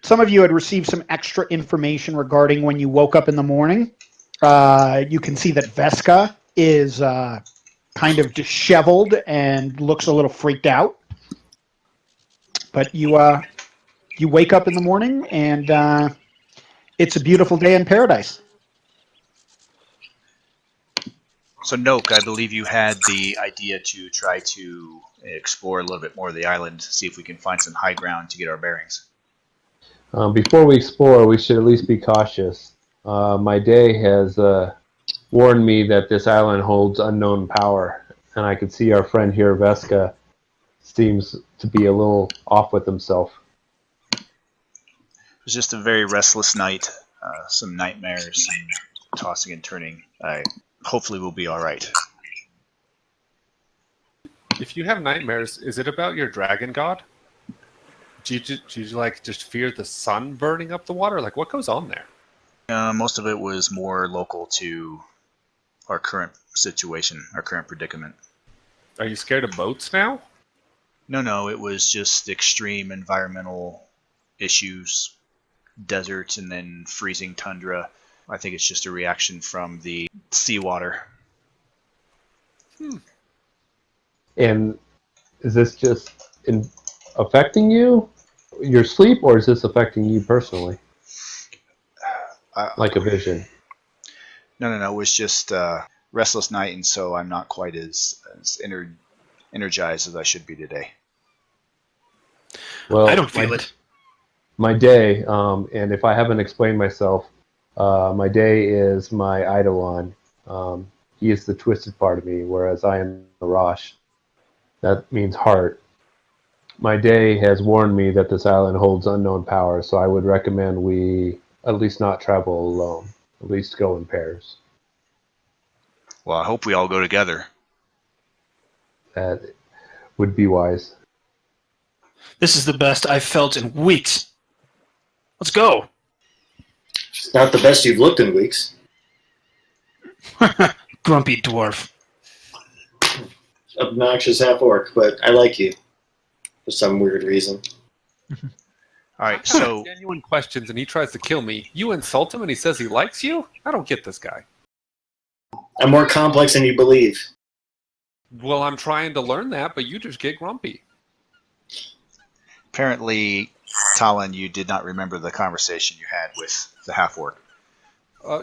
Some of you had received some extra information regarding when you woke up in the morning. You can see that Vesca is kind of disheveled and looks a little freaked out. But you wake up in the morning and it's a beautiful day in paradise. So, Noak, I believe you had the idea to try to explore a little bit more of the island, see if we can find some high ground to get our bearings. Before we explore, we should at least be cautious. My day has warned me that this island holds unknown power, and I can see our friend here, Vesca, seems to be a little off with himself. It was just a very restless night, some nightmares, some tossing and turning. Hopefully we'll be all right. If you have nightmares, is it about your dragon god? Do you like just fear the sun burning up the water? Like, what goes on there? Most of it was more local to our current situation, our current predicament. Are you scared of boats now? No, it was just extreme environmental issues, deserts and then freezing tundra. I think it's just a reaction from the seawater. And is this just affecting you, your sleep, or is this affecting you personally? Like a vision? No. It was just a restless night, and so I'm not quite as energized as I should be today. Well, I don't feel it. My day, and if I haven't explained myself, my day is my Eidolon. He is the twisted part of me, whereas I am the Rosh. That means heart. My day has warned me that this island holds unknown power, so I would recommend we at least not travel alone. At least go in pairs. Well, I hope we all go together. That would be wise. This is the best I've felt in weeks. Let's go. It's not the best you've looked in weeks. Grumpy dwarf. Obnoxious half-orc, but I like you. For some weird reason. All right, so Genuine questions, and he tries to kill me. You insult him, and he says he likes you? I don't get this guy. I'm more complex than you believe. Well, I'm trying to learn that, but you just get grumpy. apparently, Talon, you did not remember the conversation you had with the half-orc.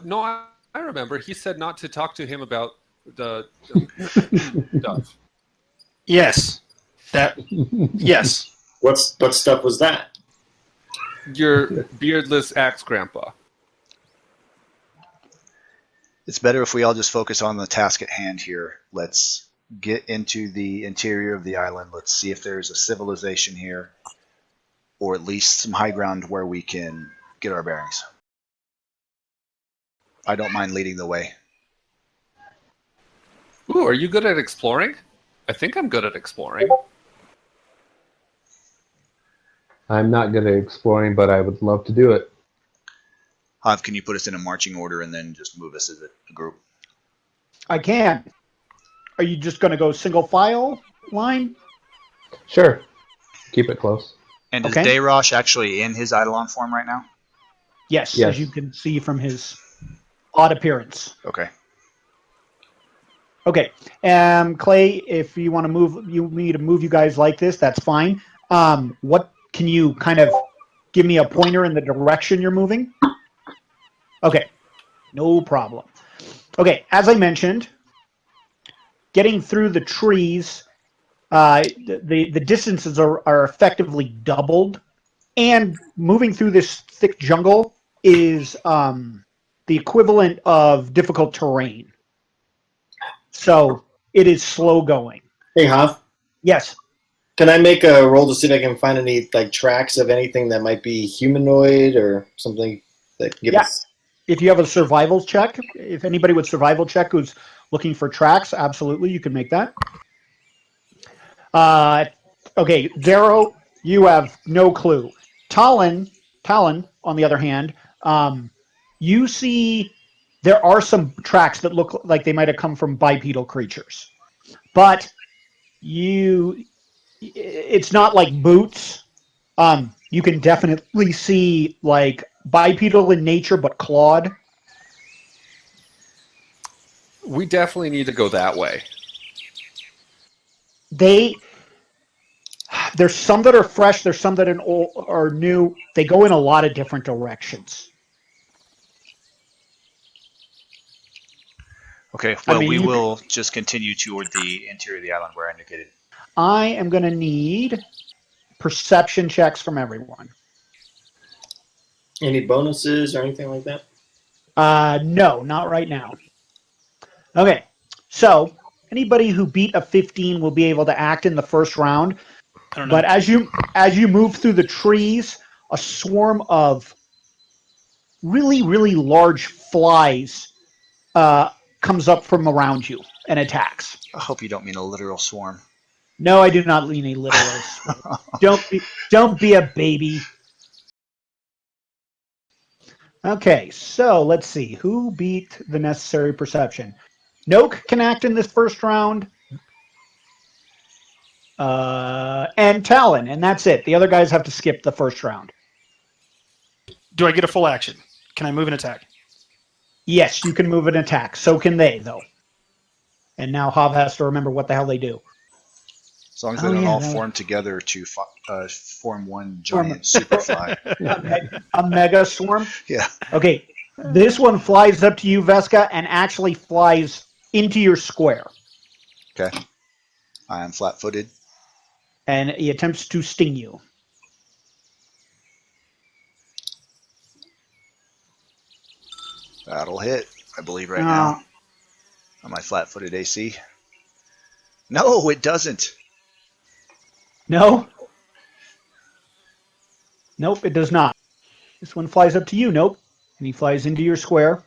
No, I remember. He said not to talk to him about the stuff. Yes. Yes. What stuff was that? Your beardless axe grandpa. It's better if we all just focus on the task at hand here. Let's get into the interior of the island. Let's see if there's a civilization here, or at least some high ground where we can get our bearings. I don't mind leading the way. Ooh, are you good at exploring? I think I'm good at exploring. I'm not good at exploring, but I would love to do it. Hav, can you put us in a marching order and then just move us as a group? I can. Are you just going to go single file line? Sure. Keep it close. And is Okay. Dayrosh actually in his Eidolon form right now? Yes, Yes. as you can see from his odd appearance. Okay. Okay, Clay, if you want to move, me to move you guys like this, that's fine. What can you kind of give me a pointer in the direction you're moving? Okay, no problem. Okay, as I mentioned, getting through the trees, the distances are effectively doubled, and moving through this thick jungle is the equivalent of difficult terrain. So it is slow going. Hey, Hoff, Yes. can I make a roll to see if I can find any tracks of anything that might be humanoid or something that can give Yeah. us? If you have a survival check, if anybody with survival check who's looking for tracks, absolutely, you can make that. Okay, Zero, you have no clue. Talon, on the other hand, you see there are some tracks that look like they might have come from bipedal creatures, but it's not like boots. You can definitely see like bipedal in nature, but clawed. We definitely need to go that way. There's some that are fresh. There's some that are new. They go in a lot of different directions. Okay, I well, mean, we will just continue toward the interior of the island where I indicated. I am going to need perception checks from everyone. Any bonuses or anything like that? No, not right now. Okay, so anybody who beat a 15 will be able to act in the first round. I don't know. But as you move through the trees, a swarm of really, really large flies comes up from around you and attacks. I hope you don't mean a literal swarm. No, I do not lean a literal swarm. Don't be a baby. Okay, so let's see. Who beat the necessary perception? Noak can act in this first round. And Talon, and that's it. The other guys have to skip the first round. Do I get a full action? Can I move an attack? Yes, you can move an attack. So can they, though. And now Hav has to remember what the hell they do. As long as they don't all form together to form one giant superfly. A mega swarm? Yeah. Okay, this one flies up to you, Veska, and actually flies into your square. Okay. I am flat-footed. And he attempts to sting you. That'll hit, I believe, right now. On my flat-footed AC. No, it doesn't. No? Nope, it does not. This one flies up to you, nope. And he flies into your square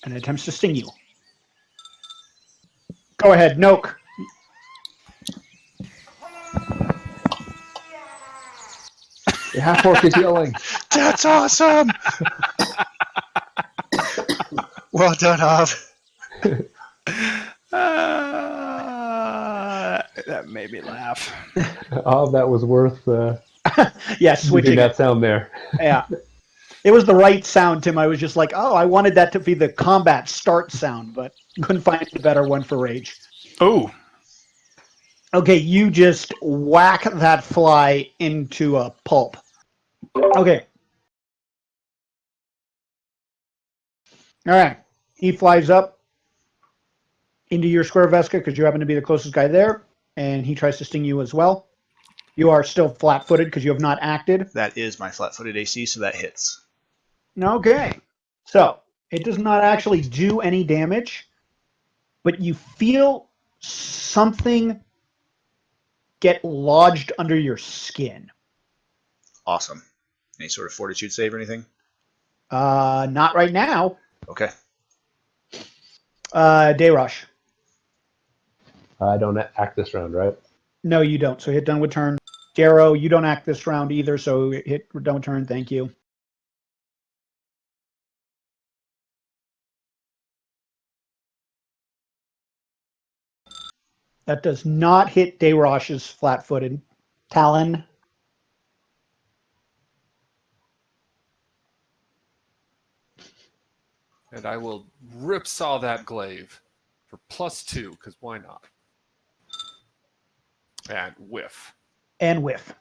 and attempts to sting you. Go ahead, Noak. The half-orc is yelling. That's awesome! Well done, Hav. That made me laugh. Oh, that was worth Yeah, using switching that it. sound there. Yeah. It was the right sound, Tim. I was just like, oh, I wanted that to be the combat start sound, but couldn't find a better one for Rage. Oh. Okay, you just whack that fly into a pulp. Okay. All right. He flies up into your square, Veska, because you happen to be the closest guy there, and he tries to sting you as well. You are still flat-footed because you have not acted. That is my flat-footed AC, so that hits. Okay. So, it does not actually do any damage, but you feel something get lodged under your skin. Awesome. Any sort of fortitude save or anything? Not right now. Okay. Day Rush. I don't act this round, right? No, you don't. So hit done with turn. Darrow, you don't act this round either, so hit done with turn. Thank you. That does not hit Dayrosh's flat-footed. Talon. And I will ripsaw that glaive for +2, because why not? And whiff. And whiff.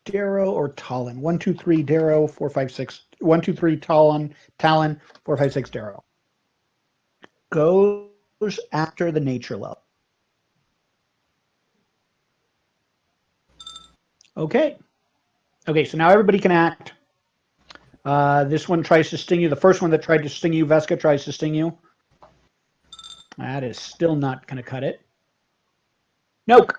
Darrow or Talon? 1, 2, 3, Darrow, 4, 5, 6. 1, 2, 3, Talon, 4, 5, 6, Darrow. Goes after the nature level. Okay. Okay, so now everybody can act. This one tries to sting you. The first one that tried to sting you, Veska, tries to sting you. That is still not going to cut it. Nope.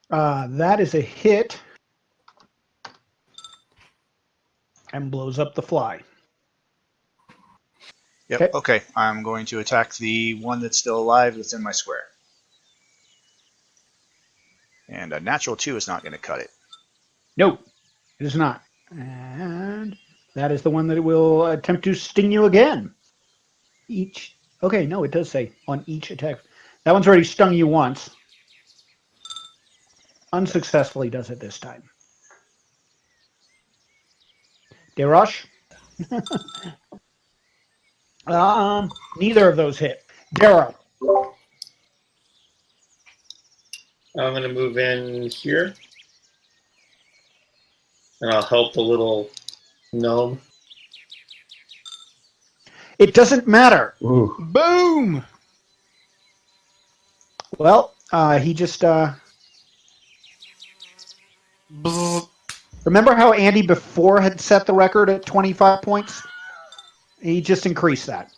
That is a hit. And blows up the fly. Yep. Okay. I'm going to attack the one that's still alive that's in my square. And a natural 2 is not going to cut it. Nope, it is not. And that is the one that will attempt to sting you again. Each. Okay, no, it does say on each attack. That one's already stung you once. Unsuccessfully does it this time. Derosh? Neither of those hit. Dara. I'm going to move in here. And I'll help the little gnome. It doesn't matter. Ooh. Boom! Well, he just... Bzz. Remember how Andy before had set the record at 25 points? He just increased that.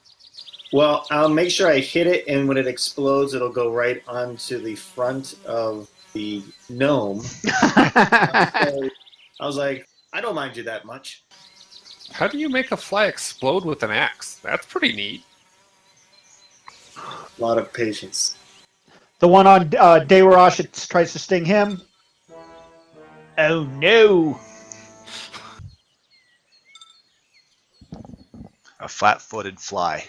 Well, I'll make sure I hit it, and when it explodes, it'll go right onto the front of the gnome. I was like, I don't mind you that much. How do you make a fly explode with an axe? That's pretty neat. A lot of patience. The one on Dewarosh, it tries to sting him. Oh no! A flat-footed fly.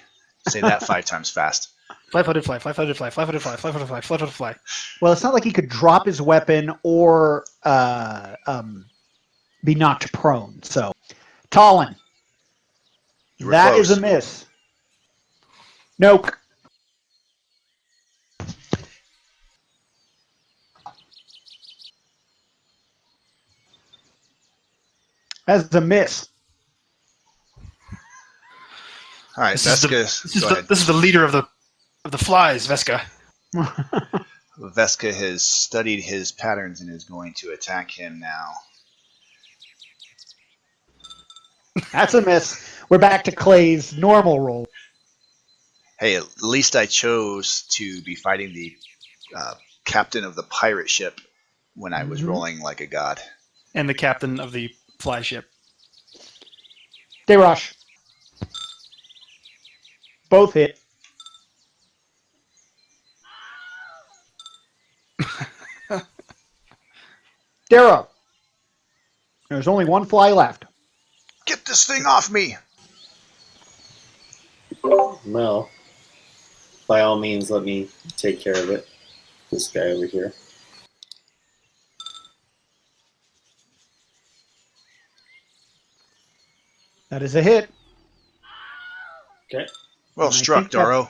Say that 5 times fast. Fly-footed fly, fly-footed fly, fly-footed fly, fly-footed fly, fly-footed fly. Well, it's not like he could drop his weapon or be knocked prone. So, Talon, You were that close. is a miss. Nope. That's a miss. All right, Veska, go ahead. This is the leader of the flies, Veska. Veska has studied his patterns and is going to attack him now. That's a miss. We're back to Clay's normal roll. Hey, at least I chose to be fighting the captain of the pirate ship when I was rolling like a god. And the captain of the fly ship. Derosh. Both hit. Darrow. There's only one fly left. Get this thing off me! Well, by all means, let me take care of it. This guy over here. That is a hit. Okay. Well And I struck, think that- Doro.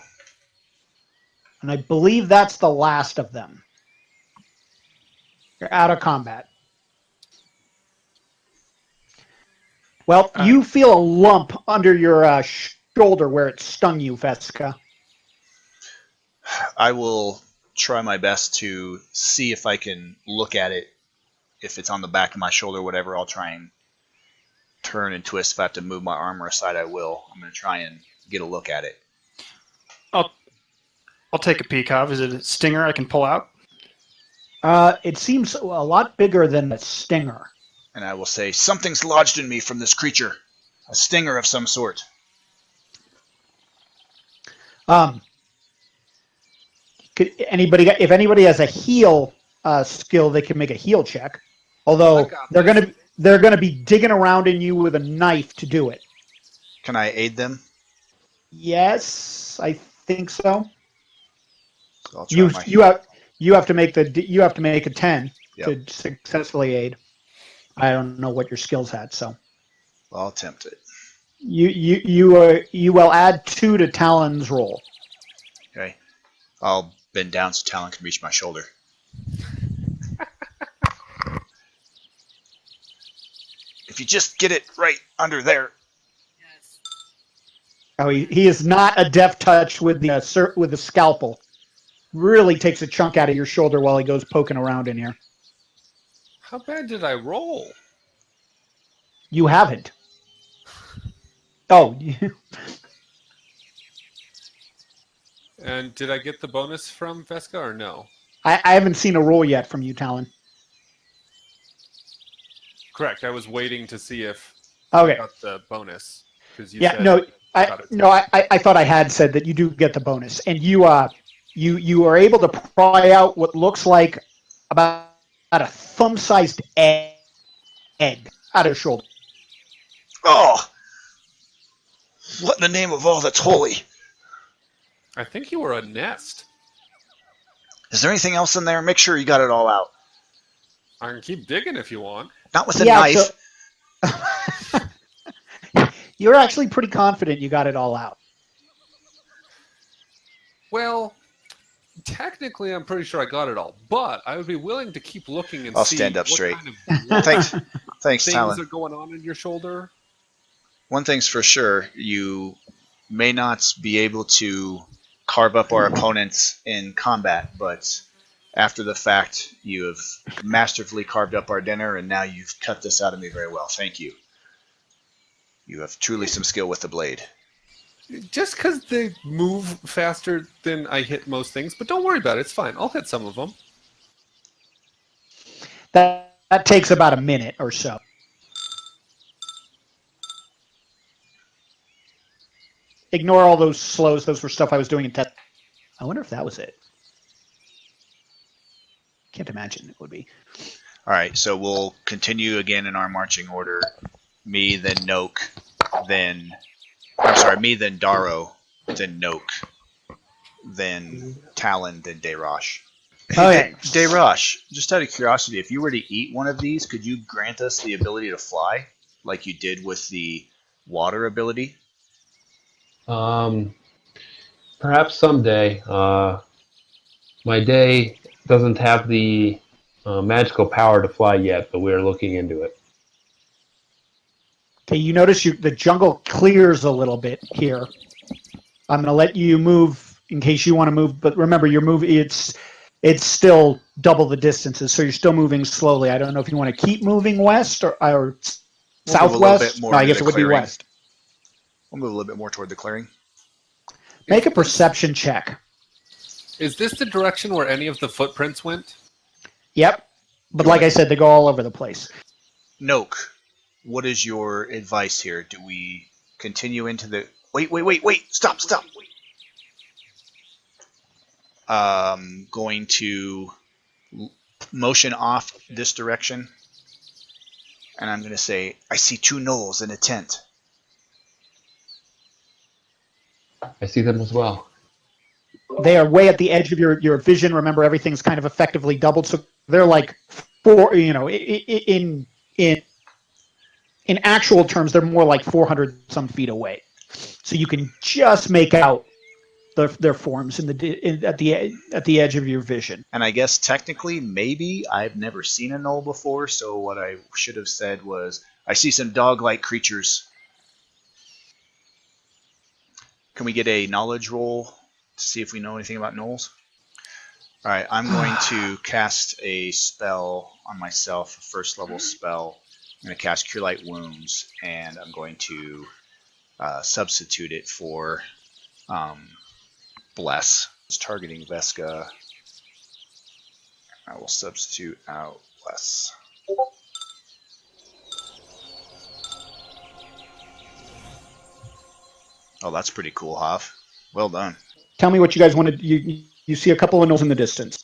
And I believe that's the last of them. You're out of combat. Well, you feel a lump under your shoulder where it stung you, Veska. I will try my best to see if I can look at it. If it's on the back of my shoulder, whatever, I'll try and turn and twist. If I have to move my armor aside, I will. I'm going to try and get a look at it. I'll take a peek, Hav. Is it a stinger I can pull out? It seems a lot bigger than the stinger. And I will say, something's lodged in me from this creature. A stinger of some sort. If anybody has a heal skill, they can make a heal check. Although they're gonna be digging around in you with a knife to do it. Can I aid them? Yes, I think so. So I'll try You have to make a 10 Yep. to successfully aid. I don't know what your skills had, so I'll attempt it. you will add 2 to Talon's roll. Okay. I'll bend down so Talon can reach my shoulder. If you just get it right under there. Oh, he is not a deft touch with the scalpel. Really takes a chunk out of your shoulder while he goes poking around in here. How bad did I roll? You haven't. Oh. And did I get the bonus from Veska or no? I haven't seen a roll yet from you, Talon. Correct. I was waiting to see if Okay. I got the bonus. You Yeah, said no, got it. I thought I had said that you do get the bonus, and you are able to pry out what looks like about a thumb-sized egg out of your shoulder. Oh! What in the name of all that's holy? I think you were a nest. Is there anything else in there? Make sure you got it all out. I can keep digging if you want. Not with a knife. You're actually pretty confident you got it all out. Well, technically, I'm pretty sure I got it all, but I would be willing to keep looking and I'll see stand up what straight. kind of Thanks, things Talon. are going on in your shoulder. One thing's for sure, you may not be able to carve up our opponents in combat, but after the fact, you have masterfully carved up our dinner, and now you've cut this out of me very well. Thank you. You have truly some skill with the blade. Just because they move faster than I hit most things, but don't worry about it. It's fine. I'll hit some of them. That takes about a minute or so. Ignore all those slows. Those were stuff I was doing in test. I wonder if that was it. Can't imagine it would be. All right, so we'll continue again in our marching order. Me, then Noak, then... I'm sorry, me, then Daro, then Noak, then Talon, then Dayrosh. Okay. Dayrosh, just out of curiosity, if you were to eat one of these, could you grant us the ability to fly, like you did with the water ability? Perhaps someday. My day doesn't have the magical power to fly yet, but we're looking into it. Okay, you notice the jungle clears a little bit here. I'm going to let you move in case you want to move, but remember, your move it's still double the distances, so you're still moving slowly. I don't know if you want to keep moving west or We'll move southwest. a little bit more No, I into guess the it would be clearing. west. We'll move a little bit more toward the clearing. Make a perception check. Is this the direction where any of the footprints went? Yep. But like I said, they go all over the place. Noak, what is your advice here? Do we continue into the... Wait. Stop. Going to motion off this direction. And I'm going to say, I see 2 gnolls in a tent. I see them as well. They are way at the edge of your vision. Remember, everything's kind of effectively doubled, so they're like in actual terms, they're more like 400 some feet away. So you can just make out their forms at the edge of your vision. And I guess technically, maybe, I've never seen a gnoll before, so what I should have said was, I see some dog-like creatures. Can we get a knowledge roll to see if we know anything about gnolls? Alright, I'm going to cast a spell on myself, a first level spell. I'm going to cast Cure Light Wounds, and I'm going to substitute it for Bless. It's targeting Vesca. I will substitute out Bless. Oh, that's pretty cool, Hoff. Well done. Tell me what you guys wanted. You see a couple of gnolls in the distance.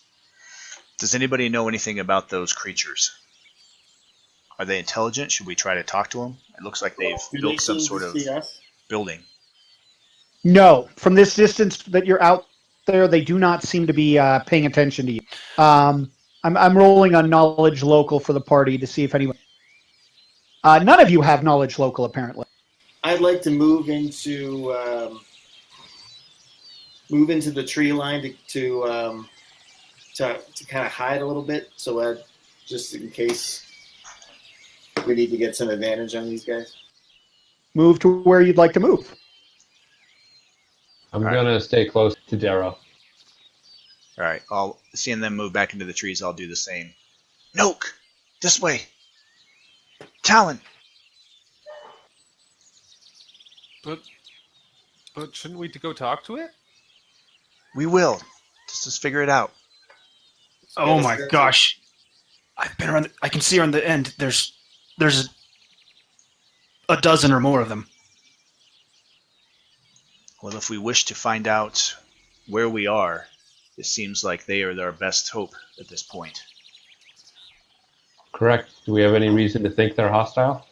Does anybody know anything about those creatures? Are they intelligent? Should we try to talk to them? It looks like they've built some sort of building. No, from this distance that you're out there, they do not seem to be paying attention to you. I'm rolling on knowledge local for the party to see if anyone. None of you have knowledge local, apparently. I'd like to move into the tree line to kind of hide a little bit, so that just in case we need to get some advantage on these guys. Move to where you'd like to move. I'm going to stay close to Darrow. Alright, seeing them move back into the trees, I'll do the same. Noak! This way! Talon! But shouldn't we go talk to it? We will. Just figure it out. Oh my gosh! I've been around. I can see around the end. There's a dozen or more of them. Well, if we wish to find out where we are, it seems like they are our best hope at this point. Correct. Do we have any reason to think they're hostile?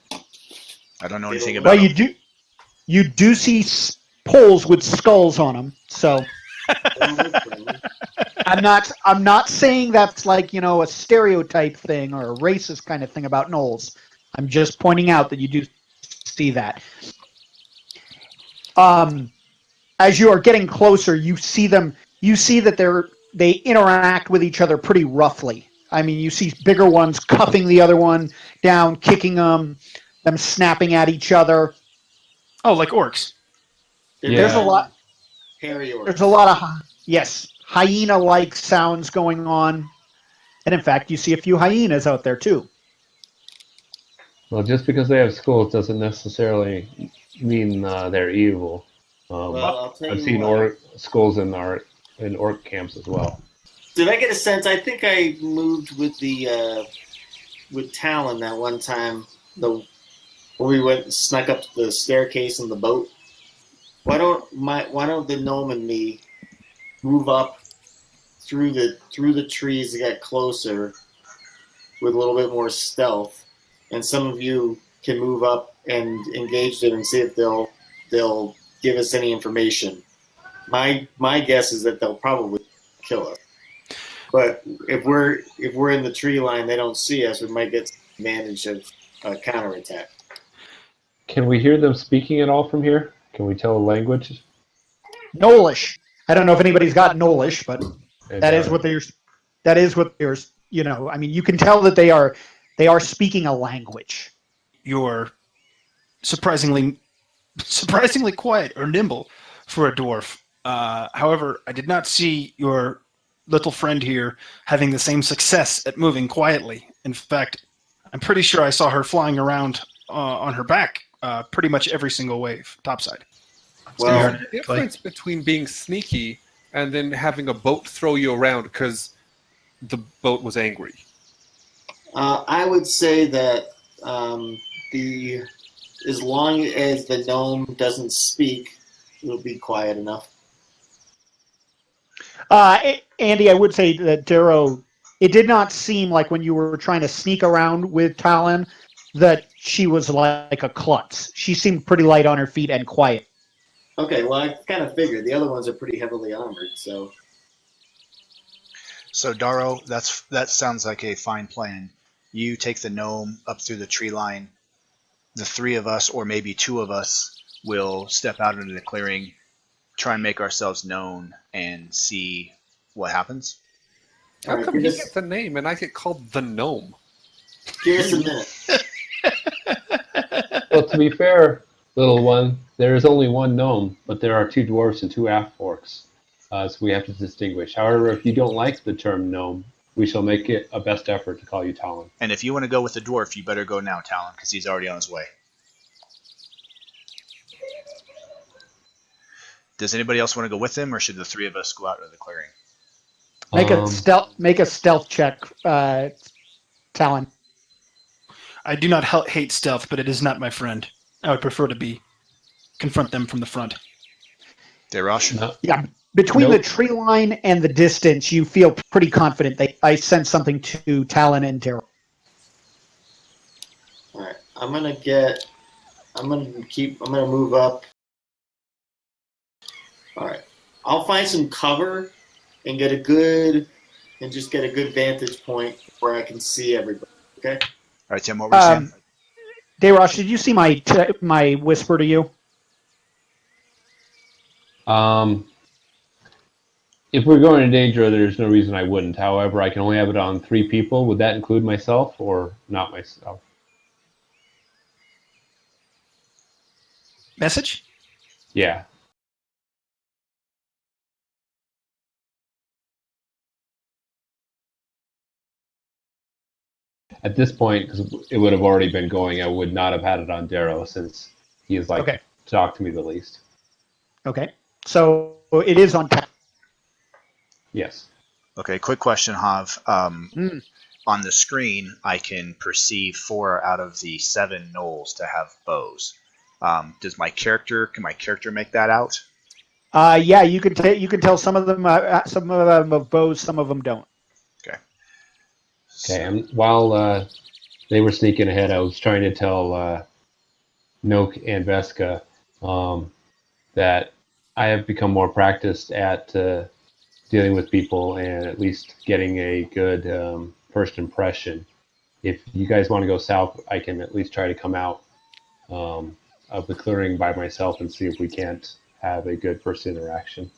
I don't know anything Well, about them. you do see poles with skulls on them. So I'm not saying that's like, a stereotype thing or a racist kind of thing about gnolls. I'm just pointing out that you do see that. As you are getting closer, you see them. You see that they interact with each other pretty roughly. I mean, you see bigger ones cuffing the other one down, kicking them snapping at each other. Oh, like orcs. There's a lot. Hairy orcs. There's a lot of hyena-like sounds going on, and in fact, you see a few hyenas out there too. Well, just because they have skulls doesn't necessarily mean they're evil. Well, I'll tell I've you seen what. skulls in orc camps as well. Did I get a sense? I think I moved with with Talon that one time. When we went and snuck up the staircase in the boat. Why don't the gnome and me move up through the trees to get closer with a little bit more stealth, and some of you can move up and engage them and see if they'll give us any information. My guess is that they'll probably kill us. But if we're in the tree line, they don't see us. We might get advantage of a counterattack. Can we hear them speaking at all from here? Can we tell a language? Gnollish. I don't know if anybody's got Gnollish, but And, that is what they're. That is what they're. I mean, you can tell that they are speaking a language. You're surprisingly quiet or nimble for a dwarf. However, I did not see your little friend here having the same success at moving quietly. In fact, I'm pretty sure I saw her flying around on her back pretty much every single wave, topside. Well, There's a difference between being sneaky and then having a boat throw you around because the boat was angry. I would say that as long as the gnome doesn't speak, it'll be quiet enough. Andy, I would say that Darrow, it did not seem like when you were trying to sneak around with Talon that she was like a klutz. She seemed pretty light on her feet and quiet. Okay, well, I kind of figured. The other ones are pretty heavily armored, so... So Darrow, that sounds like a fine plan. You take the gnome up through the tree line. The three of us, or maybe two of us, will step out into the clearing, try and make ourselves known, and see what happens. How Alright, come give he us- gets the name and I get called the gnome? Give us a minute. Well, to be fair, little one, there is only one gnome, but there are two dwarfs and two half-orcs. So we have to distinguish. However, if you don't like the term gnome, we shall make it a best effort to call you Talon. And if you want to go with the dwarf, you better go now, Talon, because he's already on his way. Does anybody else want to go with him, or should the three of us go out into the clearing? Make a stealth check, Talon. I do not hate stealth, but it is not my friend. I would prefer to confront them from the front. Darash? No. Yeah, between Nope. the tree line and the distance, you feel pretty confident. I sense something to Talon and Darrow. Alright, I'm gonna move up. Alright. I'll find some cover and get a good vantage point where I can see everybody. Okay? All right, Tim, what were you saying? Dayrosh, did you see my whisper to you? If we're going in danger, there's no reason I wouldn't. However, I can only have it on 3 people. Would that include myself or not myself? Message? Yeah. At this point, because it would have already been going, I would not have had it on Darrow since he is like Okay. talked to me the least. Okay, so it is on tap. Yes. Okay, quick question, Hav. On the screen, I can perceive 4 out of the 7 gnolls to have bows. Can my character make that out? Yeah, you can tell some of them have bows, some of them don't. Okay, and while they were sneaking ahead, I was trying to tell Noak and Veska, that I have become more practiced at dealing with people and at least getting a good first impression. If you guys want to go south, I can at least try to come out of the clearing by myself and see if we can't have a good first interaction.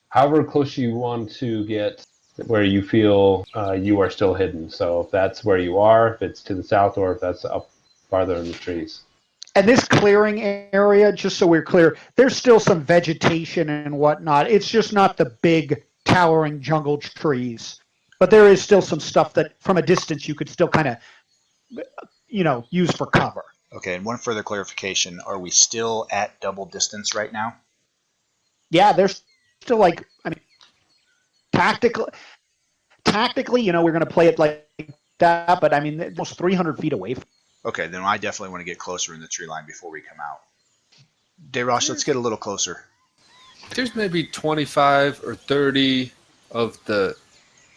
However close you want to get where you feel you are still hidden. So if that's where you are, if it's to the south, or if that's up farther in the trees. And this clearing area, just so we're clear, there's still some vegetation and whatnot. It's just not the big towering jungle trees, but there is still some stuff that from a distance you could still kind of, use for cover. Okay, and one further clarification: are we still at double distance right now? Yeah, there's still tactically, we're going to play it like that, but I mean, almost 300 feet away. Okay, then I definitely want to get closer in the tree line before we come out. Dayrosh, let's get a little closer. There's maybe 25 or 30 of the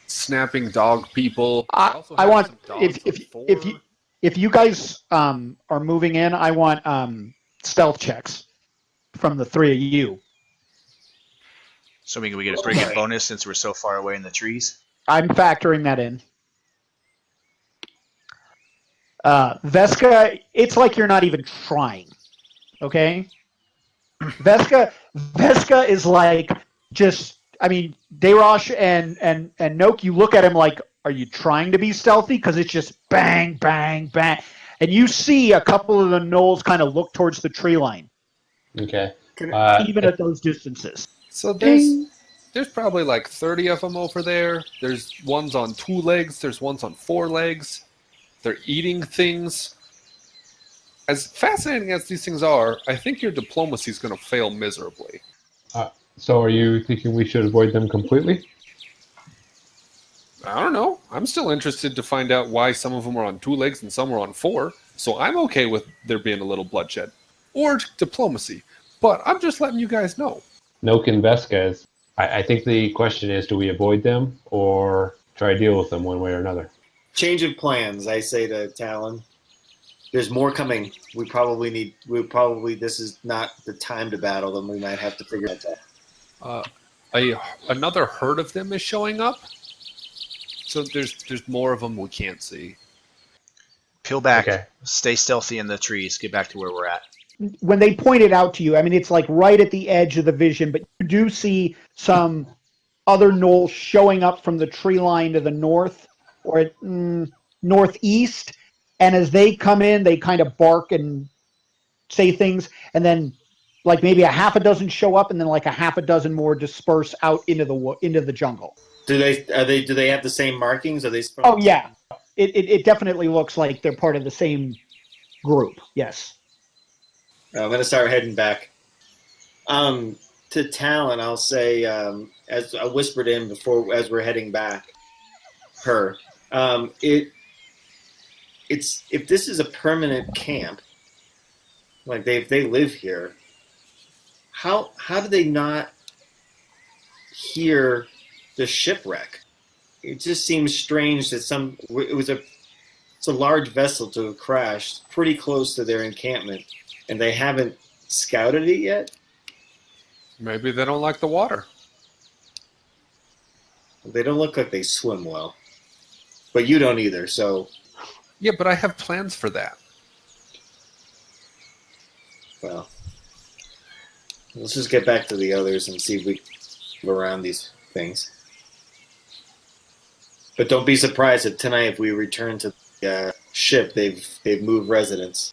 snapping dog people. I want if you guys are moving in, I want stealth checks from the three of you. So we get a pretty good bonus since we're so far away in the trees. I'm factoring that in. Veska, it's like you're not even trying. Okay? Veska is like just, I mean, Dayrosh and Noak, you look at him like, are you trying to be stealthy? Because it's just bang, bang, bang. And you see a couple of the gnolls kind of look towards the tree line. Okay. Even at those distances. So there's probably like 30 of them over there. There's ones on 2 legs. There's ones on 4 legs. They're eating things. As fascinating as these things are, I think your diplomacy is going to fail miserably. So are you thinking we should avoid them completely? I don't know. I'm still interested to find out why some of them are on 2 legs and some are on 4. So I'm okay with there being a little bloodshed. Or diplomacy. But I'm just letting you guys know. Noak and Veska, I think the question is, do we avoid them or try to deal with them one way or another? Change of plans, I say to Talon. There's more coming. This is not the time to battle them. We might have to figure that out. Another herd of them is showing up. So there's more of them we can't see. Peel back. Okay. Stay stealthy in the trees. Get back to where we're at. When they point it out to you, I mean, it's like right at the edge of the vision, but you do see some other gnolls showing up from the tree line to the north or northeast. And as they come in, they kind of bark and say things. And then like maybe a half a dozen show up and then like a half a dozen more disperse out into the jungle. Do they have the same markings? Are they? Oh yeah, it definitely looks like they're part of the same group. Yes. I'm gonna start heading back. To Talon, I'll say as I whispered in before as we're heading back. It's if this is a permanent camp, like they live here. How do they not hear the shipwreck? It just seems strange that it's a large vessel to have crashed pretty close to their encampment, and they haven't scouted it yet. Maybe they don't like the water. They don't look like they swim well, but you don't either. So Yeah, but I have plans for that. well, let's just get back to the others and see if we can go around these things. But don't be surprised if tonight, if we return to the ship, they've moved residents.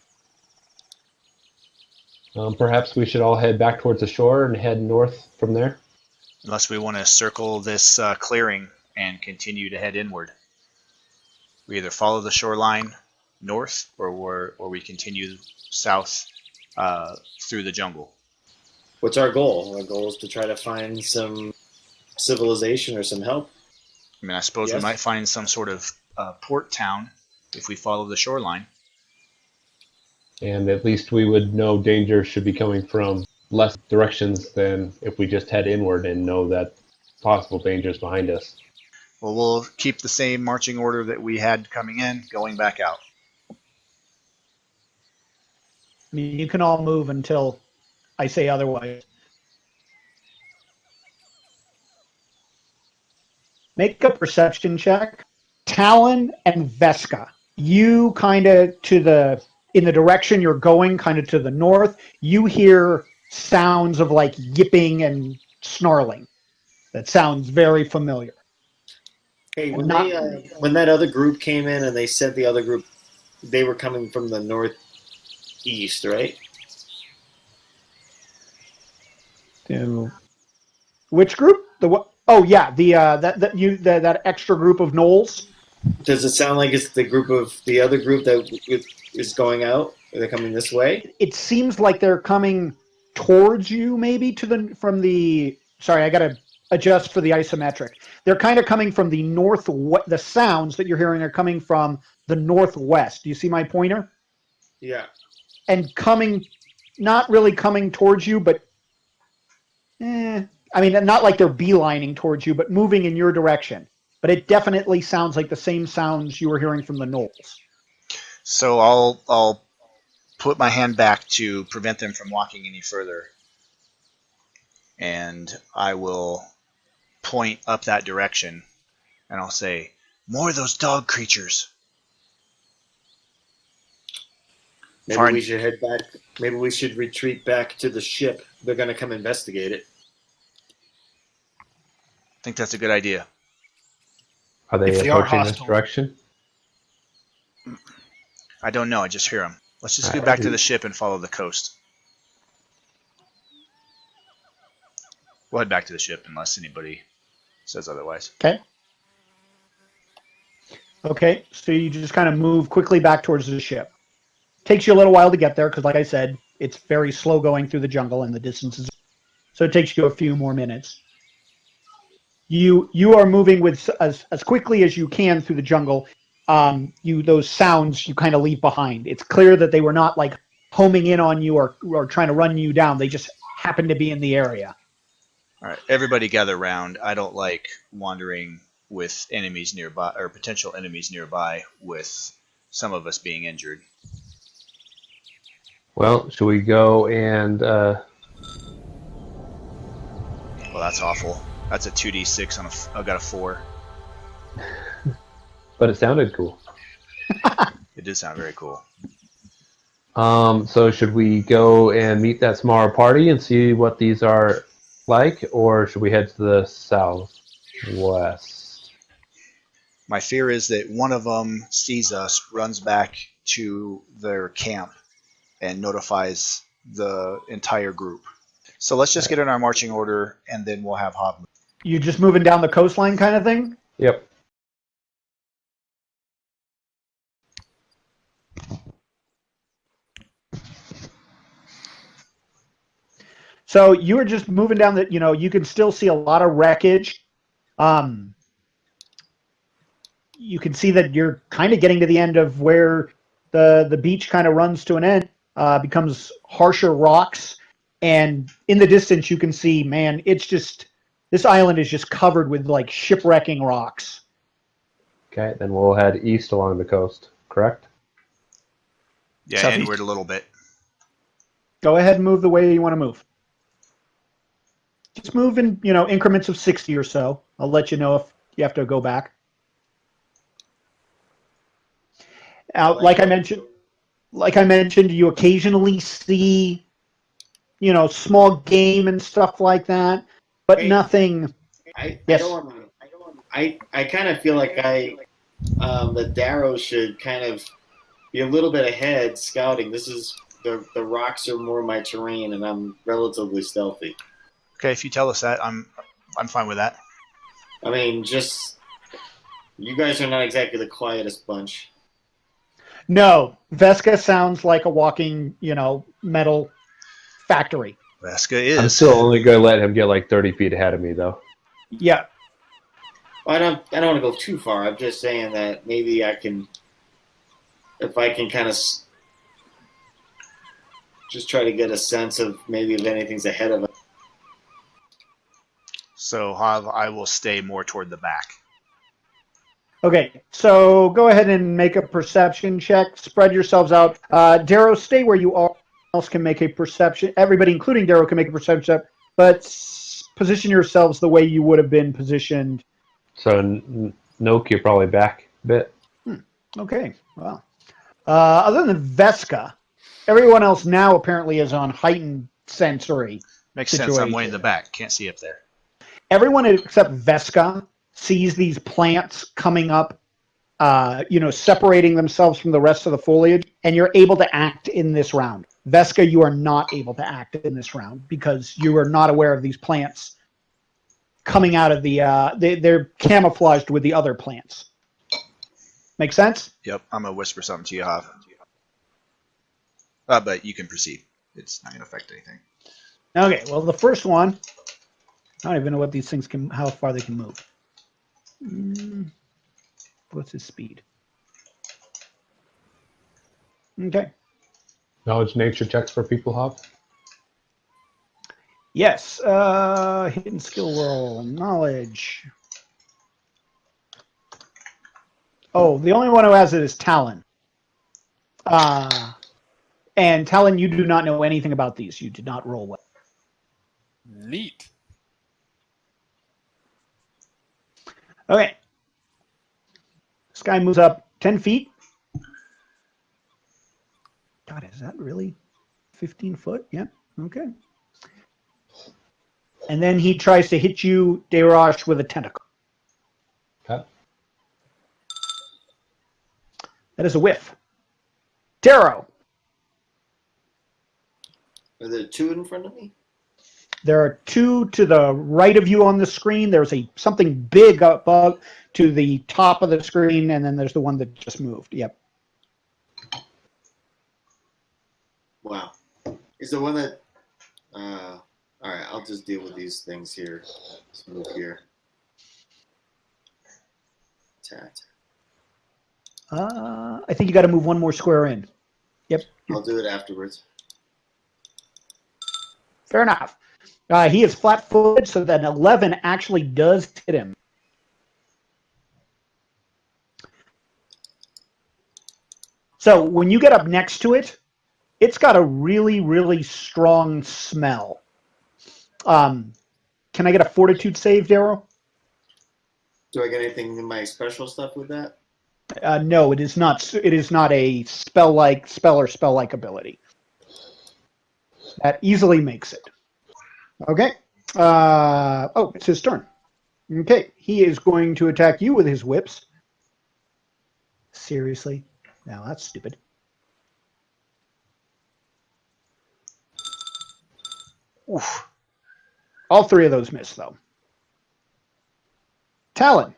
Perhaps we should all head back towards the shore and head north from there. Unless we want to circle this clearing and continue to head inward. We either follow the shoreline north or we continue south through the jungle. What's our goal? Our goal is to try to find some civilization or some help. I mean, I suppose Yes. we might find some sort of port town if we follow the shoreline. And at least we would know danger should be coming from less directions than if we just head inward and know that possible danger is behind us. Well, we'll keep the same marching order that we had coming in, going back out. I mean, you can all move until I say otherwise. Make a perception check. Talon and Vesca. You kind of in the direction you're going, kind of to the north, you hear sounds of like yipping and snarling. That sounds very familiar. Hey, when Not- when that other group came in and they said the other group, they were coming from the northeast, right? Which group? The what? Oh yeah, that extra group of gnolls. Does it sound like it's the group of the other group that is going out? Are they coming this way? It seems like they're coming towards you, maybe from the. Sorry, I gotta adjust for the isometric. They're kind of coming from the north. The sounds that you're hearing are coming from the northwest. Do you see my pointer? Yeah. And not really coming towards you, but I mean, not like they're beelining towards you, but moving in your direction. But it definitely sounds like the same sounds you were hearing from the gnolls. So I'll put my hand back to prevent them from walking any further, and I will point up that direction, and I'll say, "More of those dog creatures." Maybe Fine. we should head back. Maybe we should retreat back to the ship. They're going to come investigate it. I think that's a good idea. Are they If they are approaching this hostile. direction? I don't know. I just hear them. Let's just get back to the ship and follow the coast. We'll head back to the ship unless anybody says otherwise. Okay, so you just kind of move quickly back towards the ship. Takes you a little while to get there because, like I said, it's very slow going through the jungle and the distances. So it takes you a few more minutes. You are moving with as quickly as you can through the jungle. Those sounds you kind of leave behind. It's clear that they were not like homing in on you or trying to run you down. They just happened to be in the area. All right, everybody gather round. I don't like wandering with enemies nearby or potential enemies nearby with some of us being injured. Well, should we go and Well, that's awful. That's a 2d6 on I got a 4. but it sounded cool. It did sound very cool. So should we go and meet that smaller party and see what these are like, or should we head to the southwest? My fear is that one of them sees us, runs back to their camp, and notifies the entire group. So let's just get in our marching order, and then we'll have Hob. You just moving down the coastline kind of thing? Yep. So you were just moving down you can still see a lot of wreckage. You can see that you're kind of getting to the end of where the beach kind of runs to an end, becomes harsher rocks. And in the distance, you can see, man, this island is just covered with like shipwrecking rocks. Okay, then we'll head east along the coast, correct? Yeah, Southeast. inward a little bit. Go ahead and move the way you want to move. Just move in, increments of 60 or so. I'll let you know if you have to go back. Like I mentioned, you occasionally see, small game and stuff like that, but Hey. nothing. I Yes. don't want to. I kind of feel like the Darrow should kind of be a little bit ahead scouting. This is the rocks are more my terrain, and I'm relatively stealthy. Okay, if you tell us that, I'm fine with that. I mean, just you guys are not exactly the quietest bunch. No, Vesca sounds like a walking, metal factory. Vesca is. I'm still only going to let him get like 30 feet ahead of me, though. Yeah. I don't want to go too far. I'm just saying that maybe I can, if I can kind of just try to get a sense of maybe if anything's ahead of us. So Hob, I will stay more toward the back. Okay, so go ahead and make a perception check. Spread yourselves out. Darrow, stay where you are. else can make a perception. Everybody, including Darrow, can make a perception check, but position yourselves the way you would have been positioned. So, Noke, you're probably back a bit. Okay, well. Other than Vesca, everyone else now apparently is on heightened sensory. Makes sense. I'm way in the back. Can't see up there. Everyone except Vesca sees these plants coming up, separating themselves from the rest of the foliage, and you're able to act in this round. Vesca, you are not able to act in this round because you are not aware of these plants coming out of the. They're camouflaged with the other plants. Make sense? Yep. I'm gonna whisper something to you, Hav. But you can proceed. It's not gonna affect anything. Okay. Well, the first one. I don't even know what these things can. How far they can move. What's his speed? Okay. Knowledge nature checks for people, Hop. Yes. Hidden skill roll. Knowledge. Oh, the only one who has it is Talon. And Talon, you do not know anything about these. You did not roll well. Neat. Okay. This guy moves up 10 feet. God, is that really 15 foot? Yeah. Okay. And then he tries to hit you, Dayrosh, with a tentacle. Okay. That is a whiff. Darrow. Are there two in front of me? There are two to the right of you on the screen. There's something big above to the top of the screen, and then there's the one that just moved. Yep. Wow. Is the one that... all right, I'll just deal with these things here. Let's move here. Tat. I think you got to move one more square in. Yep. I'll do it afterwards. Fair enough. He is flat-footed, so that 11 actually does hit him. So when you get up next to it, it's got a really, really strong smell. Can I get a fortitude save, Darrow? Do I get anything in my special stuff with that? No, it is not. It is not a spell-like ability. That easily makes it. Okay. It's his turn. Okay, he is going to attack you with his whips. Seriously? Now that's stupid. Oof. All three of those miss, though. Talon.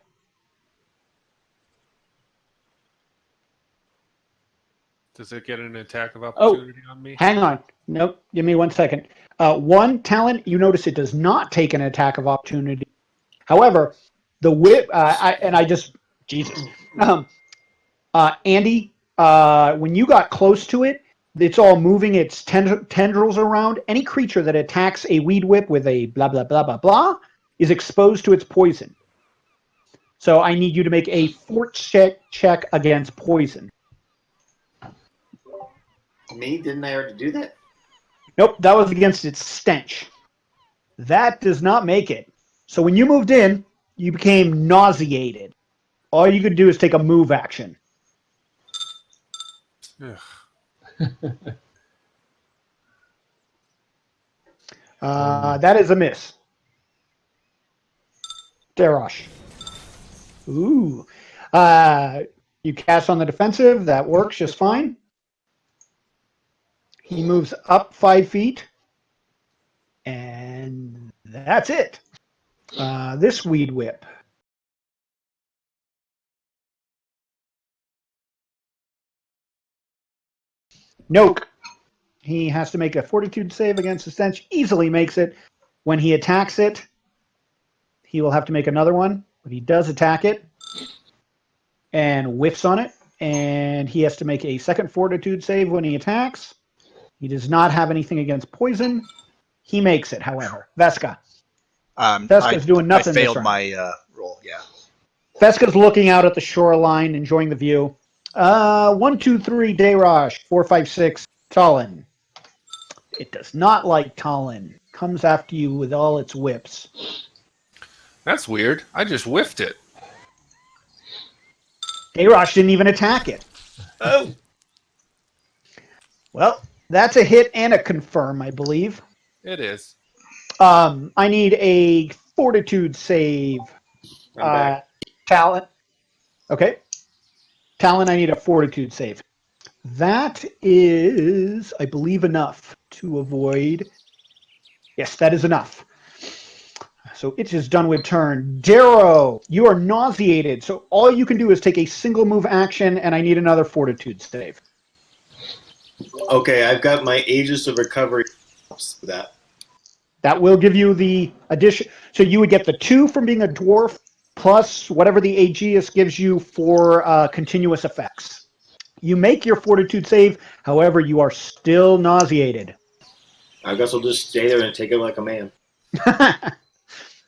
Does it get an attack of opportunity on me? Hang on. Nope. Give me 1 second. One, Talon, you notice it does not take an attack of opportunity. However, the whip, Jesus. Andy, when you got close to it, it's all moving its tendrils around. Any creature that attacks a weed whip with a blah, blah, blah, blah, blah is exposed to its poison. So I need you to make a fort check against poison. Me? Didn't I already do that? Nope, that was against its stench. That does not make it. So when you moved in, you became nauseated. All you could do is take a move action. That is a miss. Darosh. Ooh. You cast on the defensive. That works just fine. He moves up 5 feet. And that's it. This weed whip. Noke. He has to make a fortitude save against the stench. Easily makes it. When he attacks it, he will have to make another one. But he does attack it and whiffs on it. And he has to make a second fortitude save when he attacks. He does not have anything against poison. He makes it, however. Vesca. Veska's doing nothing. I failed my roll, yeah. Veska's looking out at the shoreline, enjoying the view. 1, 2, 3, Dayrosh. 4, 5, 6, Talon. It does not like Talon. Comes after you with all its whips. That's weird. I just whiffed it. Ayrosh didn't even attack it. Oh, Well, that's a hit and a confirm, I believe. It is. I need a fortitude save. I'm back. Talon. Okay. Talon, I need a fortitude save. That is, I believe, enough to avoid. Yes, that is enough. So it is done with turn. Darrow, you are nauseated, so all you can do is take a single move action, and I need another fortitude save. Okay, I've got my Aegis of Recovery for that. That will give you the addition. So you would get the 2 from being a dwarf, plus whatever the Aegis gives you for continuous effects. You make your fortitude save, however, you are still nauseated. I guess I'll just stay there and take it like a man.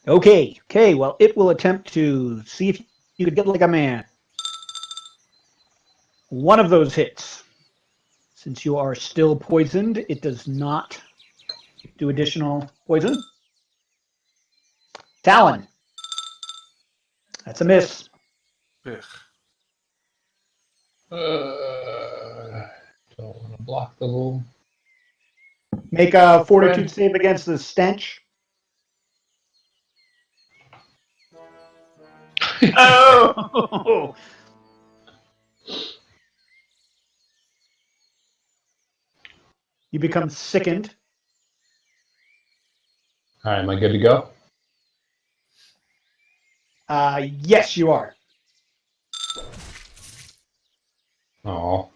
Okay, well, it will attempt to see if you could get like a man. One of those hits. Since you are still poisoned, it does not do additional poison. Talon. That's a miss. Ugh. Don't want to block the little. Make a fortitude save against the stench. Oh! You become sickened. All right, am I good to go? Yes, you are. Oh,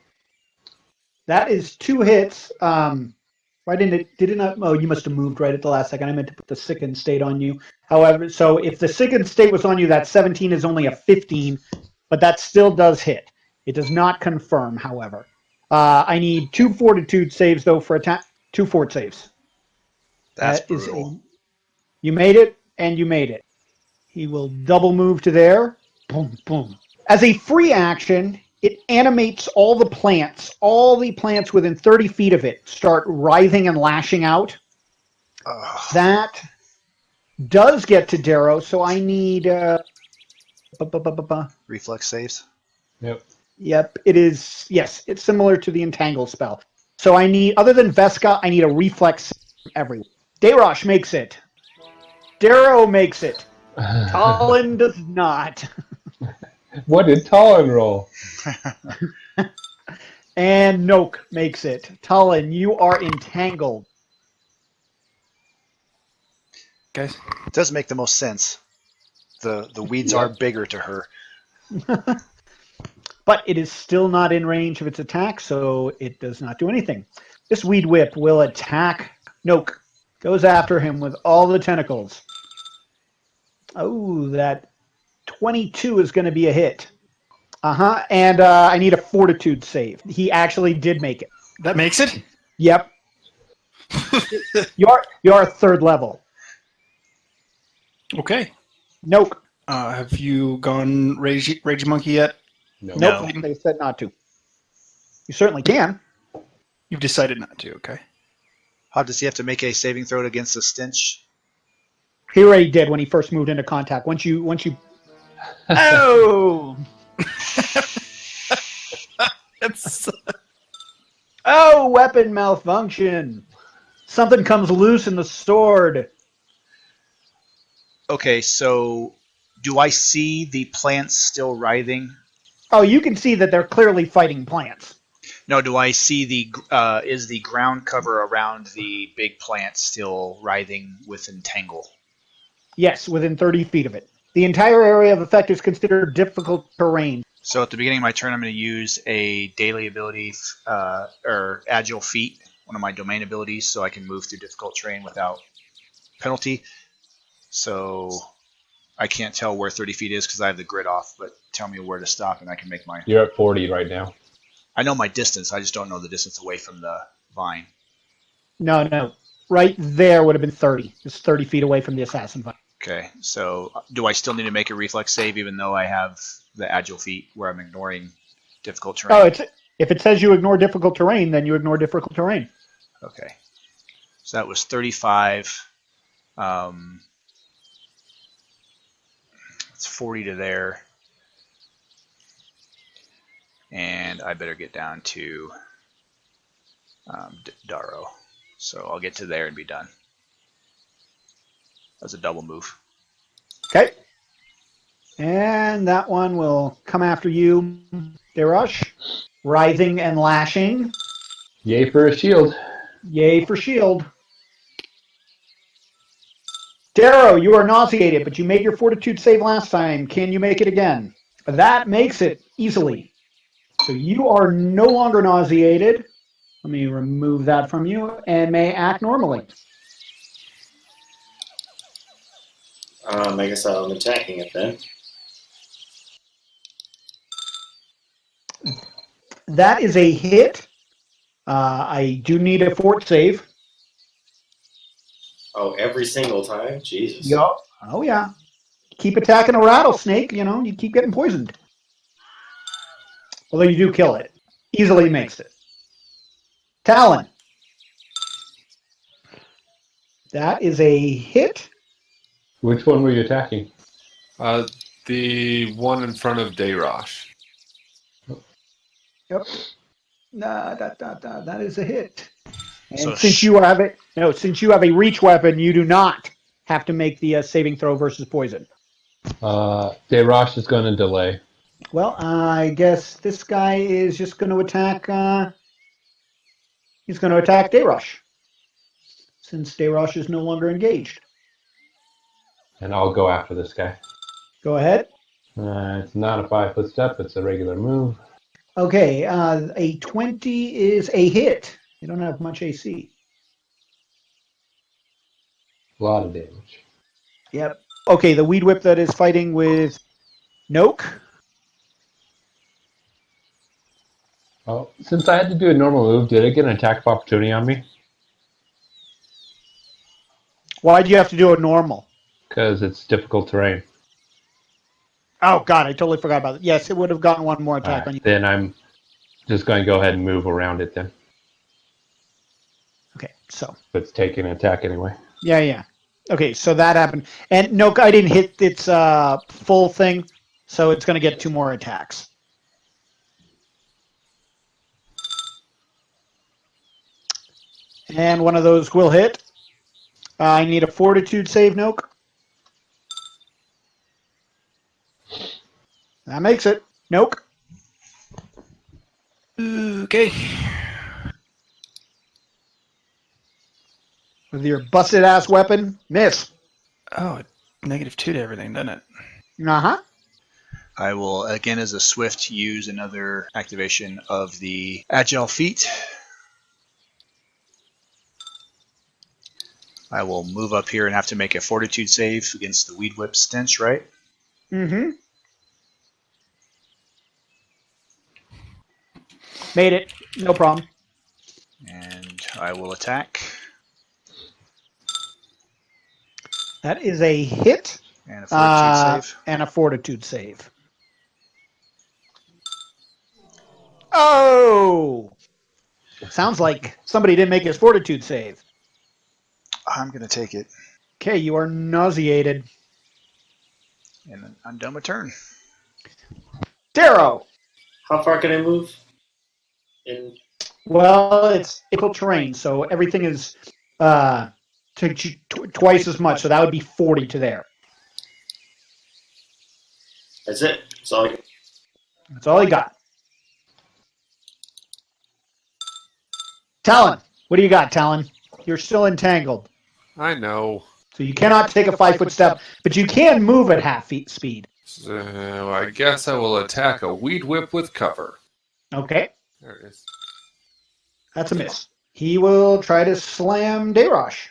That is 2 hits. Why didn't it? Did it not? Oh, you must have moved right at the last second. I meant to put the sickened state on you. However, so if the sickened state was on you, that 17 is only a 15, but that still does hit. It does not confirm, however. I need 2 fortitude saves though for attack. 2 fort saves. That's That is brutal. you made it, and you made it. He will double move to there. Boom, boom. As a free action, it animates all the plants. All the plants within 30 feet of it start writhing and lashing out. Ugh. That does get to Darrow, so I need... Reflex saves. yep. Yep, it is... Yes, it's similar to the Entangle spell. So I need, other than Veska, I need a reflex from everyone. Dayrosh makes it. Darrow makes it. Talon does not. What did Talon roll? And Noak makes it. Talon, you are entangled. Guys, It does make the most sense. The weeds are bigger to her. But it is still not in range of its attack, so it does not do anything. This weed whip will attack Noak. Goes after him with all the tentacles. Oh, that 22 is going to be a hit. And I need a fortitude save. He actually did make it. that makes it? Yep. You're 3rd level. Okay. Nope. Have you gone Rage Monkey yet? No. Nope. They said not to. You certainly can. You've decided not to, okay. How does he have to make a saving throw against the stench? He already did when he first moved into contact. Once you Oh! It's Oh, weapon malfunction. Something comes loose in the sword. Okay, so do I see the plants still writhing? Oh, you can see that they're clearly fighting plants. No, do I see is the ground cover around the big plant still writhing with entangle? Yes, within 30 feet of it. The entire area of effect is considered difficult terrain. So at the beginning of my turn, I'm going to use a daily ability or agile feat, one of my domain abilities, so I can move through difficult terrain without penalty. So I can't tell where 30 feet is because I have the grid off, but tell me where to stop and I can make my... You're at 40 right now. I know my distance, I just don't know the distance away from the vine. No. Right there would have been 30. Just 30 feet away from the assassin vine. Okay, so do I still need to make a reflex save even though I have the agile feat where I'm ignoring difficult terrain? Oh, if it says you ignore difficult terrain, then you ignore difficult terrain. Okay. So that was 35. It's 40 to there. And I better get down to Darrow. So I'll get to there and be done. That's a double move. Okay. And that one will come after you, Derush. Writhing and lashing. Yay for a shield. Yay for shield. Darrow, you are nauseated, but you made your fortitude save last time. Can you make it again? That makes it easily. So you are no longer nauseated. Let me remove that from you and may act normally. I guess I'm attacking it then. That is a hit. I do need a fort save. Oh, every single time? Jesus. Yup. Oh, yeah. Keep attacking a rattlesnake, you keep getting poisoned. Although you do kill it. Easily makes it. Talon. That is a hit. Which one were you attacking? The one in front of Dayrosh. Yep. That is a hit. And So since you have a reach weapon, you do not have to make the saving throw versus poison. Dayrosh is going to delay. Well, I guess this guy is just going to attack. He's going to attack Dayrush, since Dayrush is no longer engaged. And I'll go after this guy. Go ahead. It's not a 5-foot step, it's a regular move. Okay, a 20 is a hit. You don't have much AC. A lot of damage. Yep. Okay, the Weed Whip that is fighting with Noke. Oh, since I had to do a normal move, did it get an attack of opportunity on me? Why'd you have to do a normal? Because it's difficult terrain. Oh, God, I totally forgot about it. Yes, it would have gotten one more attack on you. Then I'm just going to go ahead and move around it then. Okay, so. But it's taking an attack anyway. Yeah. Okay, so that happened. And Noke, I didn't hit its full thing, so it's going to get 2 more attacks. And one of those will hit. I need a fortitude save, Noke. That makes it. Noke. Okay. With your busted ass weapon, miss. Oh, -2 to everything, doesn't it? Uh-huh. I will, again, as a swift, use another activation of the Agile Feat. I will move up here and have to make a fortitude save against the Weed Whip stench, right? Mm-hmm. Made it. No problem. And I will attack. That is a hit. And a fortitude save. And a fortitude save. Oh! Sounds like somebody didn't make his fortitude save. I'm going to take it. Okay, you are nauseated. And I'm done with turn. Darrow! How far can I move? Well, it's difficult terrain, so everything is twice as much, so that would be 40 to there. That's it. That's all you got. Talon, what do you got, Talon? You're still entangled. I know. So you cannot take a 5-foot step, but you can move at half feet speed. So I guess I will attack a Weed Whip with cover. Okay, There it is. that's a miss. He will try to slam Dayrosh.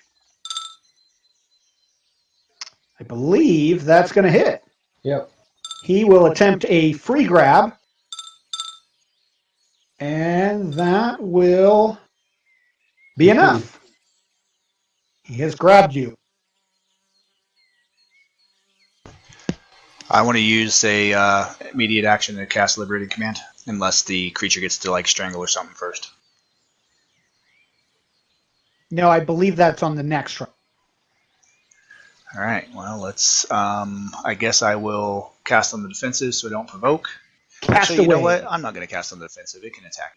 I believe that's going to hit. Yep. He will attempt a free grab. And that will be enough. He has grabbed you. I want to use a immediate action to cast Liberating Command, unless the creature gets to like strangle or something first. No, I believe that's on the next round. All right. Well, let's. I guess I will cast on the defensive so I don't provoke. Cast Actually, you know away. what? I'm not going to cast on the defensive. It can attack.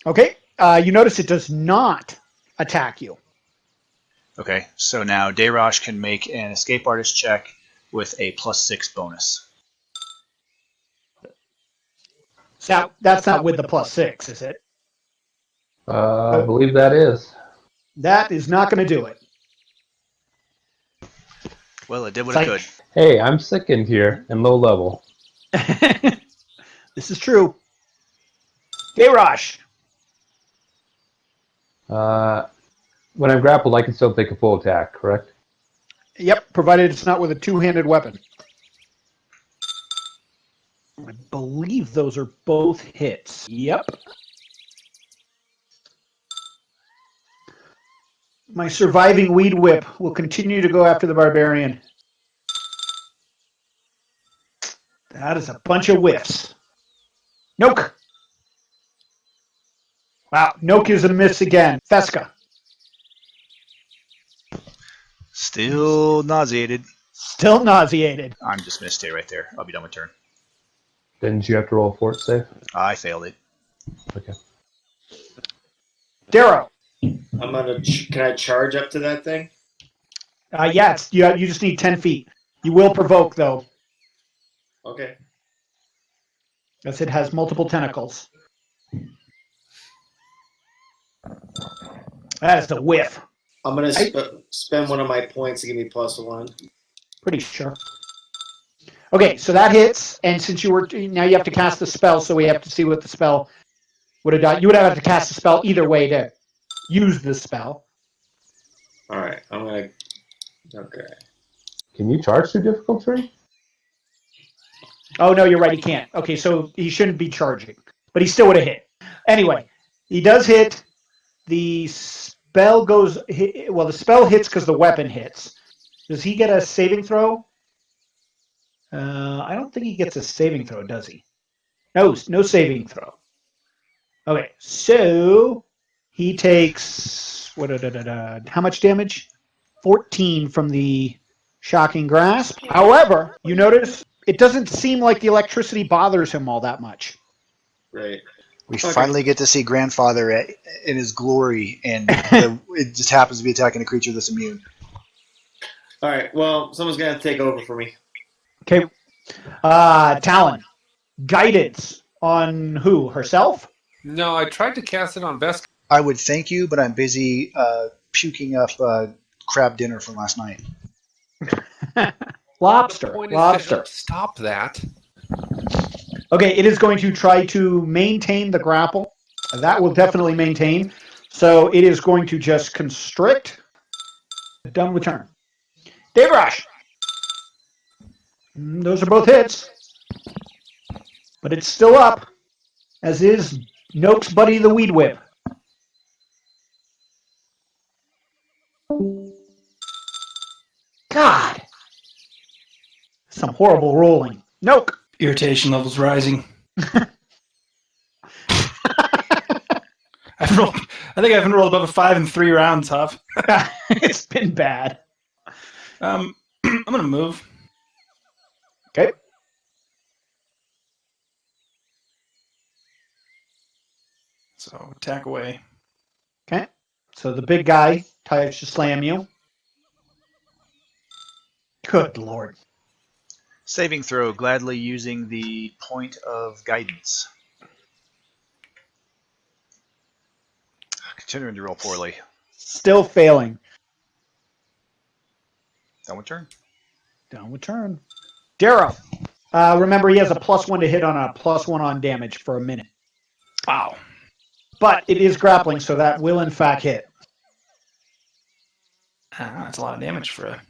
Okay. You notice it does not attack you. Okay. So now Dayrosh can make an escape artist check with a +6 bonus. So that's not with the +6, is it? I believe that is. That is not going to do it. Well, it did what it could. Hey, I'm sickened here and low level. This is true. Dayrosh. When I'm grappled, I can still take a full attack, correct? Yep, provided it's not with a two-handed weapon. I believe those are both hits. Yep. My surviving weed whip will continue to go after the barbarian. That is a bunch of whiffs. Noke. Wow, Noke is a miss again. Fesca. Still nauseated. Still nauseated. I'm dismissed it right there. I'll be done with turn. Didn't you have to roll a fort save? I failed it. Okay. Darrow. I'm gonna. Can I charge up to that thing? Yeah, you just need 10 feet. You will provoke, though, Okay. as it has multiple tentacles. That is a whiff. I'm gonna spend one of my points to give me +1. Pretty sure. Okay, so that hits, and since now you have to cast the spell, so we have to see what the spell would have done. You would have to cast the spell either way to use the spell. All right. I'm gonna. Okay. Can you charge through difficulty? Oh, no, you're right, he can't. Okay, so he shouldn't be charging, but he still would have hit. Anyway, he does hit. The spell the spell hits because the weapon hits. Does he get a saving throw? I don't think he gets a saving throw, does he? No saving throw. Okay, so he takes how much damage? 14 from the shocking grasp. However, you notice it doesn't seem like the electricity bothers him all that much. Right. We Okay. finally get to see Grandfather in his glory, and it just happens to be attacking a creature that's immune. All right. Well, someone's gonna take over for me. Okay. Talon. Guidance on who? Herself? No, I tried to cast it on Vesk. I would thank you, but I'm busy puking up crab dinner from last night. Lobster. The point is Lobster. to stop that. Okay, it is going to try to maintain the grapple. That will definitely maintain. So it is going to just constrict. Done with turn. Dave Rush. Those are both hits. But it's still up, as is Noak's buddy the Weed Whip. God. Some horrible rolling. Noak. Irritation levels rising. I think I haven't rolled above a 5 in 3 rounds, Huff. It's been bad. I'm gonna move. Okay. So attack away. Okay. So the big guy tries to slam you. Good Lord. Saving throw, gladly using the point of guidance. Continuing to roll poorly. Still failing. Done with turn. Down with turn. Darrow. Remember, he has a +1 to hit on a +1 on damage for a minute. Wow. But it is grappling, so that will in fact hit. That's a lot of damage for a...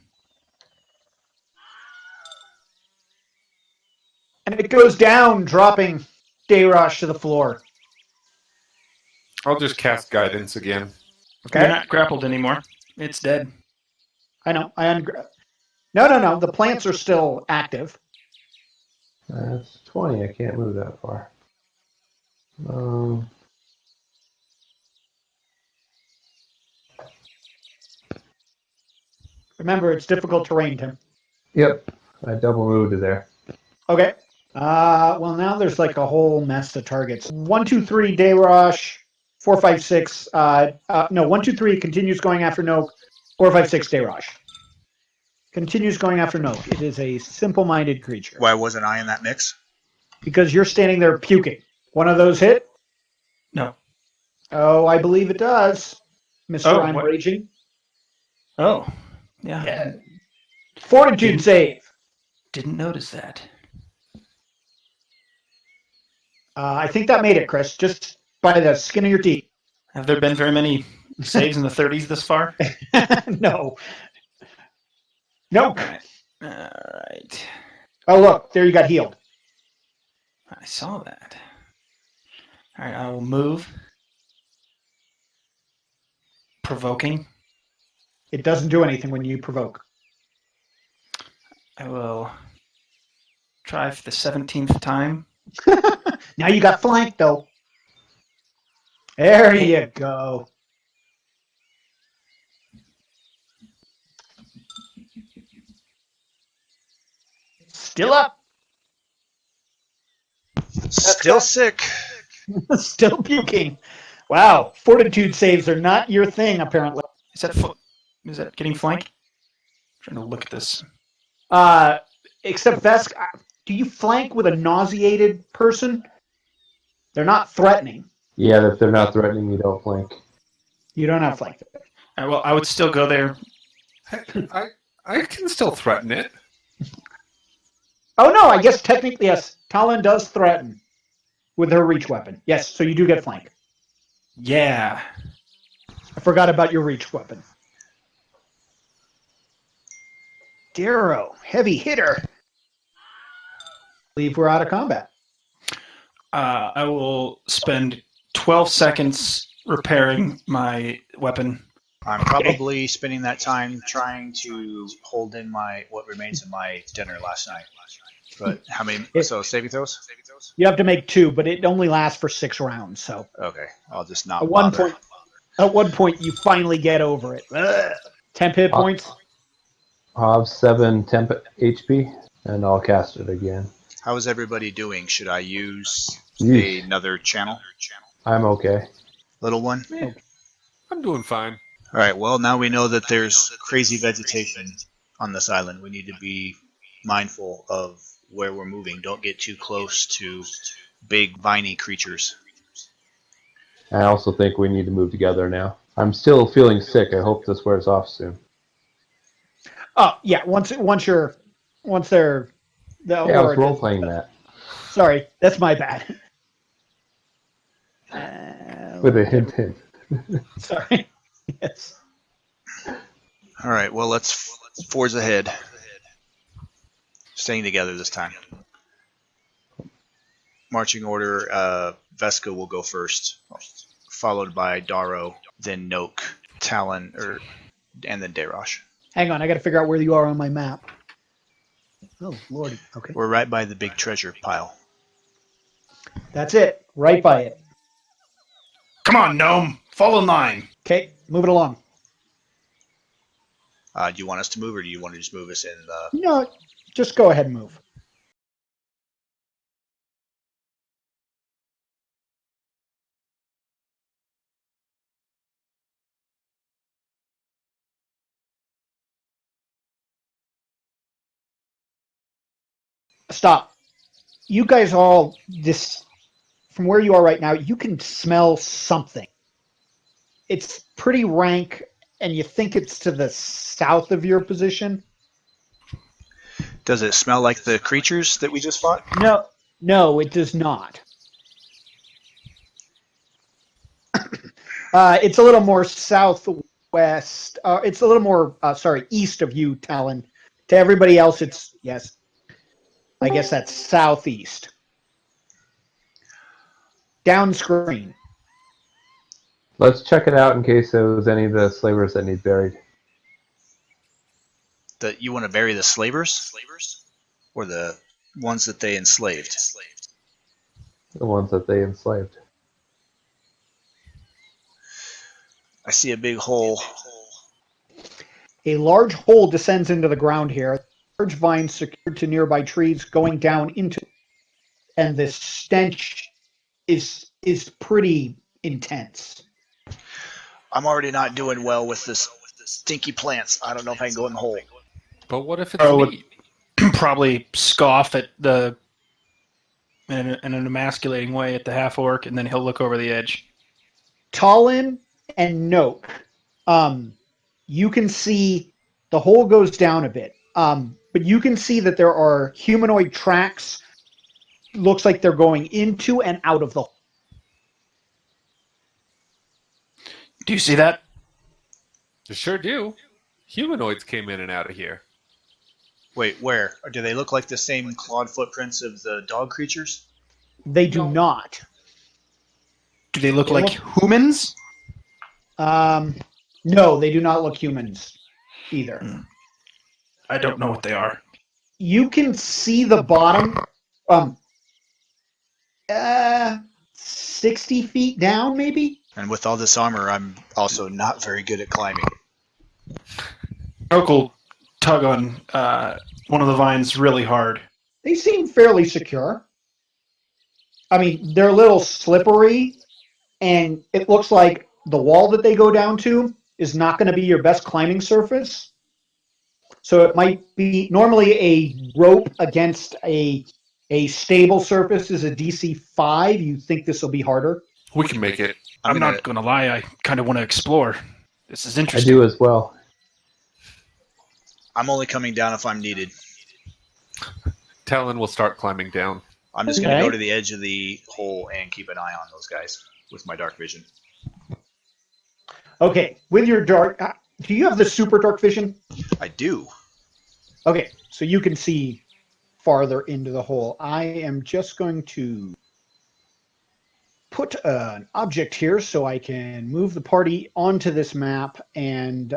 And it goes down, dropping Dayrosh to the floor. I'll just cast guidance again. Okay. You're not grappled anymore. It's dead. I know. No. The plants are still active. That's 20. I can't move that far. Remember, it's difficult terrain, Tim. Yep. I double moved to there. Okay. Well, now there's like a whole mess of targets. 1, 2, 3, day rush. 4, 5, 6. No, 1, 2, 3 continues going after Noak. 4, 5, 6, day rush. Continues going after Noak. It is a simple-minded creature. Why wasn't I in that mix? Because you're standing there puking. One of those hit? No. Oh, I believe it does. Mr. Oh, I'm what? raging. Oh, yeah. Yeah. Fortitude save. Didn't notice that. I think that made it, Chris. Just by the skin of your teeth. Have there been very many saves in the 30s this far? No. Nope. All right. Oh, look. There you got healed. I saw that. All right, I will move. Provoking. It doesn't do anything when you provoke. I will try for the 17th time. Now you got flanked, though. There you go. Still up. Still sick. Still puking. Wow. Fortitude saves are not your thing, apparently. Is that getting flank? I'm trying to look at this. Except Vesk, do you flank with a nauseated person? They're not threatening. Yeah, if they're not threatening, you don't flank. You don't have flank. All right, well, I would still go there. I can still threaten it. Oh, no, I guess technically, yes. Talon does threaten with her reach weapon. Yes, so you do get flank. Yeah. I forgot about your reach weapon. Darrow, heavy hitter. I believe we're out of combat. I will spend 12 seconds repairing my weapon. I'm probably spending that time trying to hold in what remains of my dinner last night. But how many? So saving throws? You have to make 2, but it only lasts for 6 rounds. So Okay, I'll just not at one bother. point, you finally get over it. Ugh. 10 hit points. I'll have 7 temp HP, and I'll cast it again. How is everybody doing? Should I use Yeesh. another channel? I'm okay. Little one? Yeah, I'm doing fine. All right, well, now we know that there's crazy vegetation on this island. We need to be mindful of where we're moving. Don't get too close to big, viney creatures. I also think we need to move together now. I'm still feeling sick. I hope this wears off soon. Oh, yeah. Once they're Yeah, I was role-playing that. Sorry, that's my bad. With a hint. Sorry. Yes. All right, well, let's forge ahead. Staying together this time. Marching order, Veska will go first, followed by Darrow, then Noak, Talon, and then Dayrosh. Hang on, I got to figure out where you are on my map. Oh, lordy. Okay. We're right by the big treasure pile. That's it. Right by it. Come on, gnome. Fall in line. Okay, move it along. Do you want us to move, or do you want to just move us in the... No, just go ahead and move. Stop. You guys all, from where you are right now, you can smell something. It's pretty rank, and you think it's to the south of your position. Does it smell like the creatures that we just fought? No, it does not. It's a little more southwest. It's a little more, east of you, Talon. To everybody else, yes. I guess that's southeast. Down screen. Let's check it out in case there was any of the slavers that need buried. You want to bury the slavers? Or the ones that they enslaved? The ones that they enslaved. I see a big hole. A large hole descends into the ground here. Large vines secured to nearby trees going down into, and the stench is pretty intense. I'm already not doing well with this stinky plants. I don't know if I can go in the hole. But what if it's Oh, meat? Probably scoff at the in an emasculating way at the half orc, and then he'll look over the edge. Talon and Noak, you can see the hole goes down a bit, but you can see that there are humanoid tracks. Looks like they're going into and out of the hole. Do you see that? You sure do. Humanoids came in and out of here. Wait, where? Or do they look like the same clawed footprints of the dog creatures? They do not. Do they look They like humans? No, they do not look humans either. I don't know what they are. You can see the bottom 60 feet down, maybe? And with all this armor, I'm also not very good at climbing. Noak will tug on one of the vines really hard. They seem fairly secure. I mean, they're a little slippery, and it looks like the wall that they go down to is not going to be your best climbing surface. So it might be normally a rope against a stable surface is a DC 5. You think this will be harder? We can make it. I'm not going to lie. I kind of want to explore. This is I interesting. do as well. I'm only coming down if I'm needed. Talon will start climbing down. I'm just going to Okay. go to the edge of the hole and keep an eye on those guys with my dark vision. Okay, with your dark... do you have the super dark vision? I do. Okay, so you can see farther into the hole. I am just going to put an object here so I can move the party onto this map, and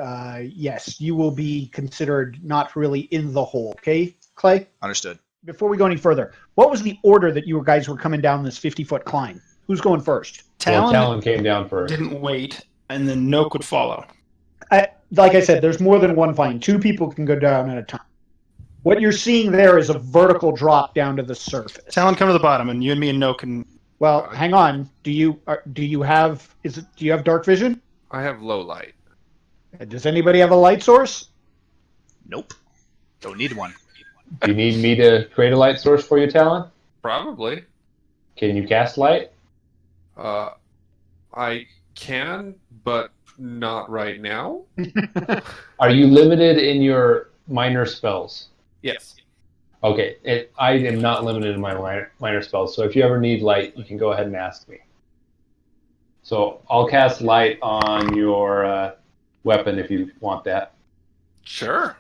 yes, you will be considered not really in the hole. Okay, Clay? Understood. Before we go any further, what was the order that you guys were coming down this 50-foot climb? Who's going first? Well, Talon Talon came down first. didn't wait, and then Noak would follow. Like I said, there's more than one vine. 2 people can go down at a time. What you're seeing there is a vertical drop down to the surface. Talon, come to the bottom, and you and me and Noak can... Well, hang on. Do you have dark vision? I have low light. Does anybody have a light source? Nope. Don't need one. Do you need me to create a light source for you, Talon? Probably. Can you cast light? I can, but not right now. Are you limited in your minor spells? Yes. Okay, I am not limited in my minor spells, so if you ever need light, you can go ahead and ask me. So I'll cast light on your weapon if you want that. Sure.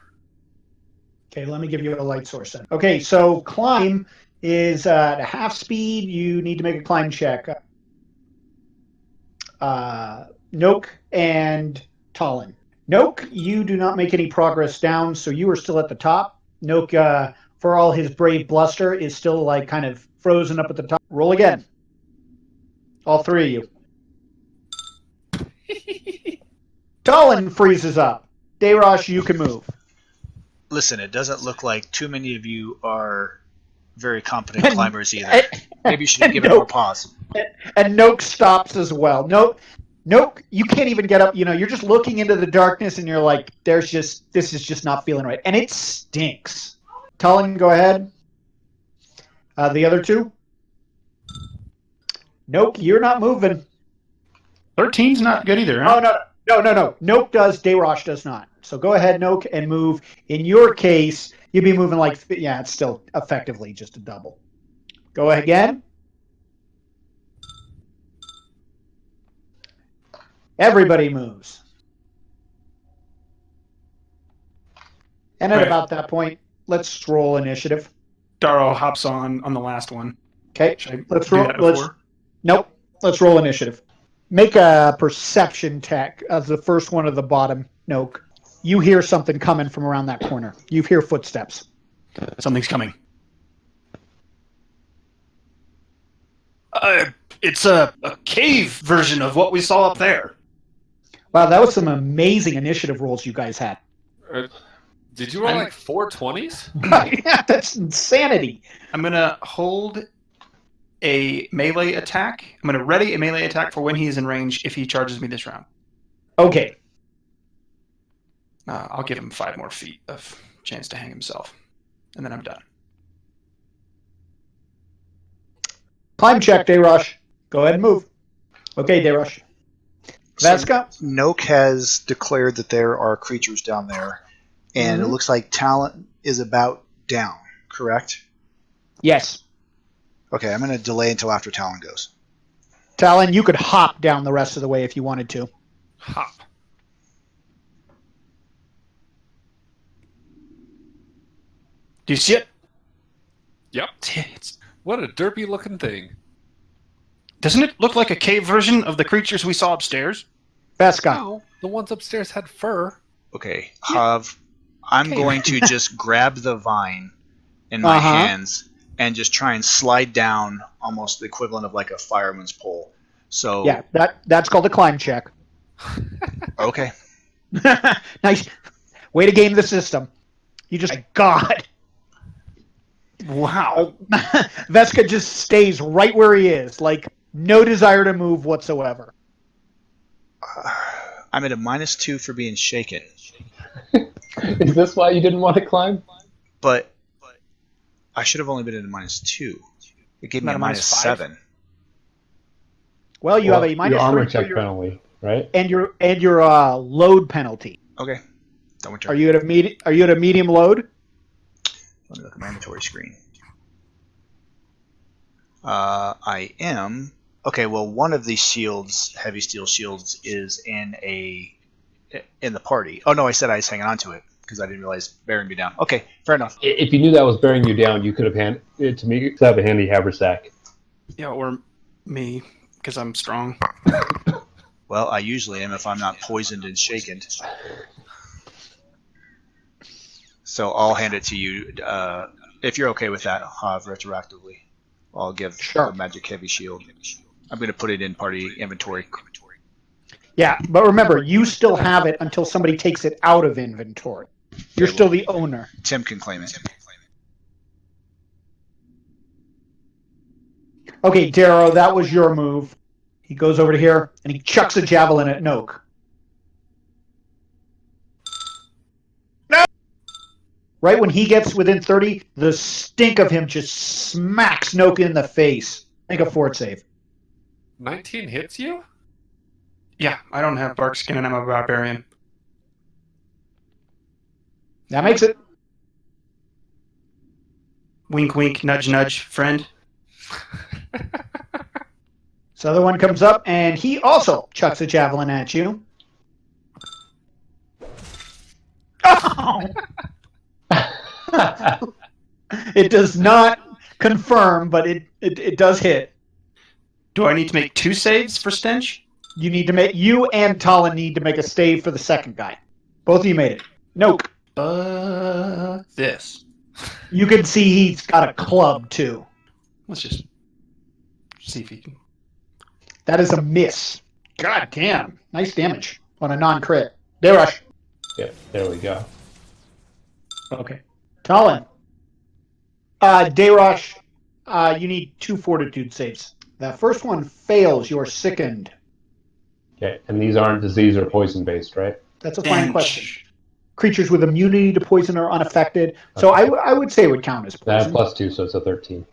Okay, let me give you a light source then. Okay, so climb is at half speed. You need to make a climb check. Noak and Talon. Noak, you do not make any progress down, so you are still at the top. Noak, for all his brave bluster, is still like kind of frozen up at the top. Roll again. All 3 of you. Talon freezes up. Dayrosh, you can move. Listen, it doesn't look like too many of you are very competent climbers either. Maybe you should give it more pause. And Noak stops as well. Noak, you can't even get up. You're just looking into the darkness, and you're like, this is just not feeling right. And it stinks. Talon, go ahead. The other 2? Nope, you're not moving. 13's not good either, huh? Oh, no. Noak does, Dayrosh does not. So go ahead, Noak, and move. In your case, you'd be moving it's still effectively just a double. Go ahead again. Everybody moves. And at about that point, let's roll initiative. Darrow hops on the last one. Okay, Should I let's do roll. that before? Nope. Let's roll initiative. Make a perception check as the first one at the bottom. Noak. You hear something coming from around that corner. You hear footsteps. Something's coming. It's a cave version of what we saw up there. Wow, that was some amazing initiative rolls you guys had. Did you roll like 420s? Yeah, that's insanity. I'm gonna hold a melee attack. I'm gonna ready a melee attack for when he is in range if he charges me this round. Okay. I'll give him 5 more feet of chance to hang himself, and then I'm done. Climb check, Dayrush. Go ahead and move. Okay, Dayrush. Veska? Noak has declared that there are creatures down there, and it looks like Talon is about down, correct? Yes. Okay, I'm going to delay until after Talon goes. Talon, you could hop down the rest of the way if you wanted to. Hop. Do you see it? Yep. What a derpy looking thing. Doesn't it look like a cave version of the creatures we saw upstairs? Veska. No, the ones upstairs had fur. Okay, Hav, I'm going to just grab the vine in my hands and just try and slide down almost the equivalent of like a fireman's pole. So Yeah, that's called a climb check. Okay. Nice. Way to game the system. You just God. Wow. Veska just stays right where he is, like no desire to move whatsoever. I'm at a -2 for being shaken, Is this why you didn't want to climb? but I should have only been at a -2. It gave me Not a a -5? -7. Well, you have a your armor -3 check for your, penalty, right? and your load penalty. Okay, that one Are turn. you at a medium load? Let me look at my inventory screen. I am. Okay, well, one of these shields, heavy steel shields, is in the party. Oh no, I said I was hanging on to it because I didn't realize bearing me down. Okay, fair enough. If you knew that was bearing you down, you could have handed it to me to have a handy haversack. Yeah, or me, because I'm strong. Well, I usually am if I'm not poisoned and shaken. So I'll hand it to you if you're okay with that, Hav, retroactively. I'll give Sure. the magic heavy shield. I'm going to put it in party inventory. Yeah, but remember, you still have it until somebody takes it out of inventory. You're Okay, still well, the owner. Tim can claim it. Okay, Darrow, that was your move. He goes over to here and he chucks a javelin at Noak. Right when he gets within 30, the stink of him just smacks Noak in the face. Make a fort save. 19 hits you? Yeah, I don't have bark skin and I'm a barbarian. That makes it. Wink, wink, nudge, nudge, friend. This other one comes up and he also chucks a javelin at you. Oh! It does not confirm, but it does hit. Do I need to make 2 saves for stench? You and Talon need to make a save for the second guy. Both of you made it. Nope. This. You can see he's got a club too. Let's just see if he can. That is a miss. God damn. Nice damage on a non-crit. Dayrush. Yeah, there we go. Okay. Talon. Dayrush, you need 2 fortitude saves. That first one fails. You're sickened. Okay, and these aren't disease or poison based, right? That's a fine question. Creatures with immunity to poison are unaffected. So I would say it would count as I have poison. +2, so it's a 13.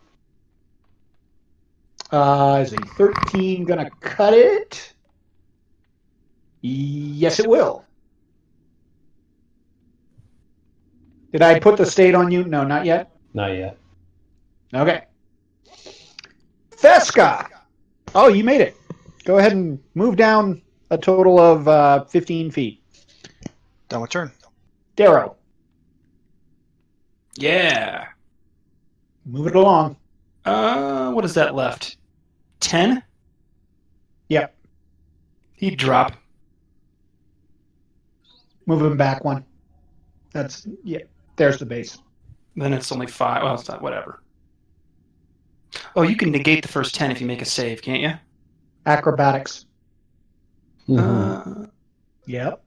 Is a 13 going to cut it? Yes, it will. Did I put the state on you? No, not yet. Not yet. Okay. Veska! Oh, you made it. Go ahead and move down a total of 15 feet. Done with turn. Darrow, Yeah. move it along. What is that left? 10? Yep. He'd drop. Move him back one. There's the base. Then it's only 5. Well, it's not, whatever. Oh, you can negate the first 10 if you make a save, can't you? Acrobatics. Mm-hmm. Yep.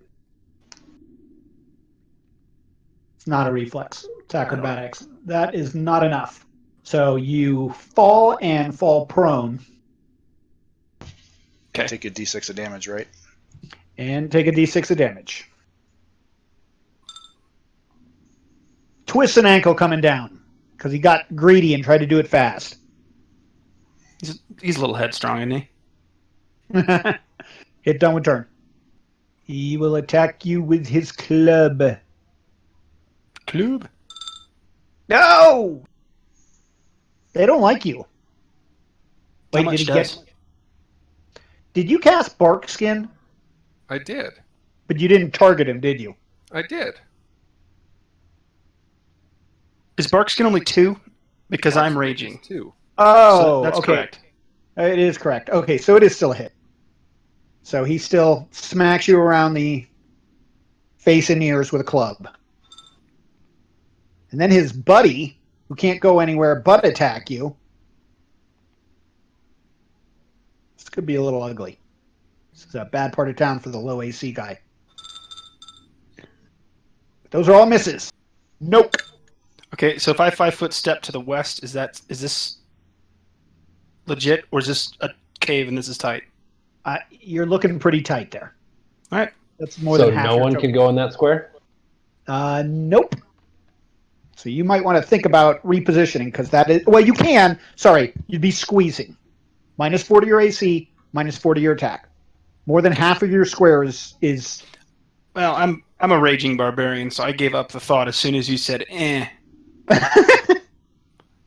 It's not a reflex. It's acrobatics. That is not enough. So you fall and fall prone. Okay. Take a d6 of damage, right? And take a d6 of damage. Twist an ankle coming down because he got greedy and tried to do it fast. He's a little headstrong, isn't he? Hit downward turn. He will attack you with his club. Club? No! They don't like you. How Wait, much did he does? Did you cast Bark Skin? I did. But you didn't target him, did you? I did. Is Barkskin only 2? Because I'm raging. Too. Oh, So that's okay. correct. It is correct. Okay, so it is still a hit. So he still smacks you around the face and ears with a club. And then his buddy, who can't go anywhere but attack you. This could be a little ugly. This is a bad part of town for the low AC guy. Those are all misses. Nope. Okay, so if I 5-foot step to the west, is this legit, or is this a cave and this is tight? You're looking pretty tight there. All right. That's more So than half. no your one token. can go in that square? Nope. So you might want to think about repositioning because that is well. You can. Sorry, you'd be squeezing. -4 to your AC, -4 to your attack. More than half of your square is. Well, I'm a raging barbarian, so I gave up the thought as soon as you said "eh."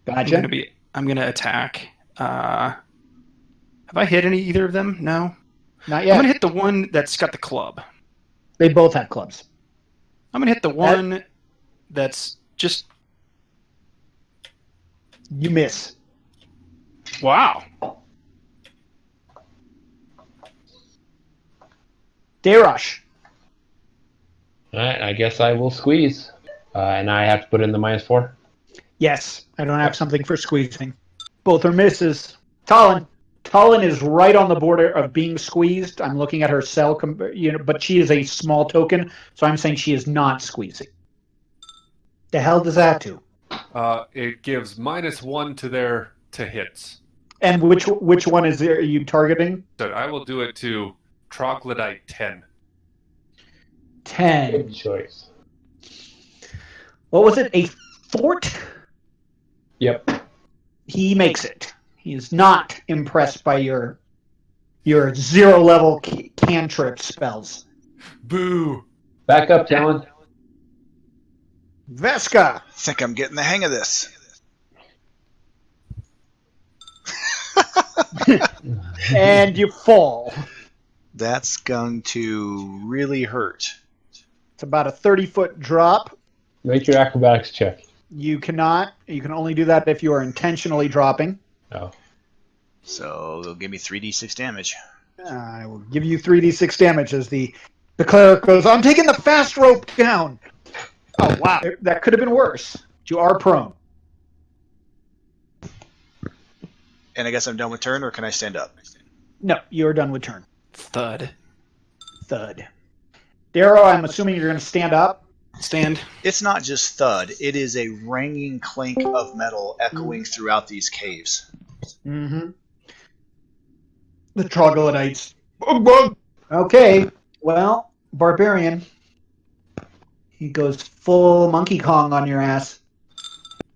Gotcha. I'm gonna attack. Have I hit either of them? No. Not I'm yet. gonna hit the one that's got the club. They both have clubs. I'm gonna hit the one that's just. You miss. Wow. Dayrush. All right, I guess I will squeeze. And I have to put in the -4. Yes, I don't have something for squeezing. Both are misses. Talon. Talon is right on the border of being squeezed. I'm looking at her cell, but she is a small token, so I'm saying she is not squeezing. The hell does that do? It gives -1 to hits. And which one is there, are you targeting? So I will do it to Troglodyte 10. 10. Good choice. What was it? A fort? Yep. He makes it. He is not impressed by your 0-level cantrip spells. Boo! Back up, Talon. Veska. I think I'm getting the hang of this. And you fall. That's going to really hurt. It's about a 30-foot drop. Make your acrobatics check. You cannot. You can only do that if you are intentionally dropping. Oh. So they'll give me 3d6 damage. I will give you 3d6 damage as the cleric goes, I'm taking the fast rope down. Oh, wow. That could have been worse. You are prone. And I guess I'm done with turn, or can I stand up? No, you're done with turn. Thud. Thud. Darrow, I'm assuming you're going to stand up. Stand. It's not just thud. It is a ringing clink of metal echoing throughout these caves. Mm-hmm. The troglodytes. Okay, well, barbarian. He goes full Monkey Kong on your ass.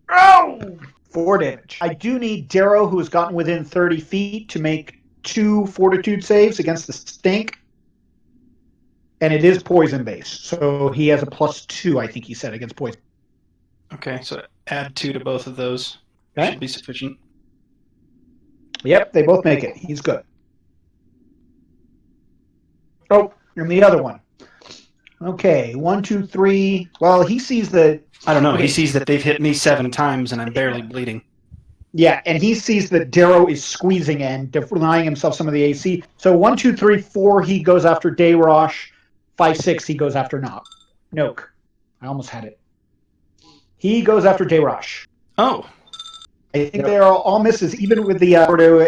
Oh! 4 damage. I do need Darrow, who has gotten within 30 feet, to make 2 fortitude saves against the stink. And it is poison based, so he has a +2, I think he said, against poison. Okay, so add 2 to both of those. Okay. Should be sufficient. Yep, they both make it. He's good. Oh, and the other one. Okay, 1, 2, 3. Well, he sees the. I don't know. He sees that they've hit me 7 times and I'm barely bleeding. Yeah, and he sees that Darrow is squeezing and denying himself some of the AC. So 1, 2, 3, 4, he goes after Dayrosh. 5, 6, he goes after Noak. I almost had it. He goes after Dayrosh. Oh. I think they are all misses, even with the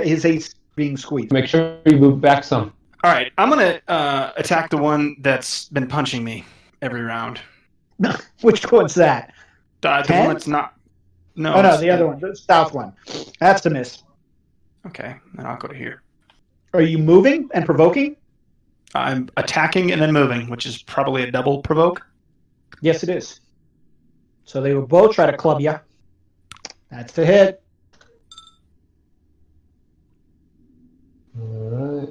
his AC being squeezed. Make sure you move back some. All right, I'm going to attack the one that's been punching me every round. Which one's that? The one 10? that's not. No. Oh, no, it's the other one, the south one. That's the miss. Okay, then I'll go to here. Are you moving and provoking? I'm attacking and then moving, which is probably a double provoke. Yes, it is. So they will both try to club you. That's the hit. All right.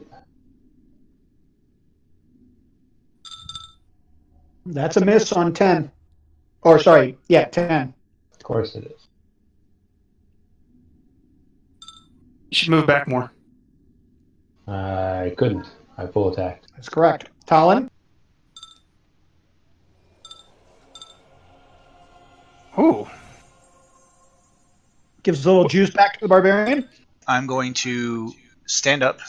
That's a miss on 10. Or, sorry, yeah, 10. Of course it is. You should move back more. I couldn't. I full attacked. That's correct. Talon? Ooh. Gives a little juice back to the barbarian. I'm going to stand up,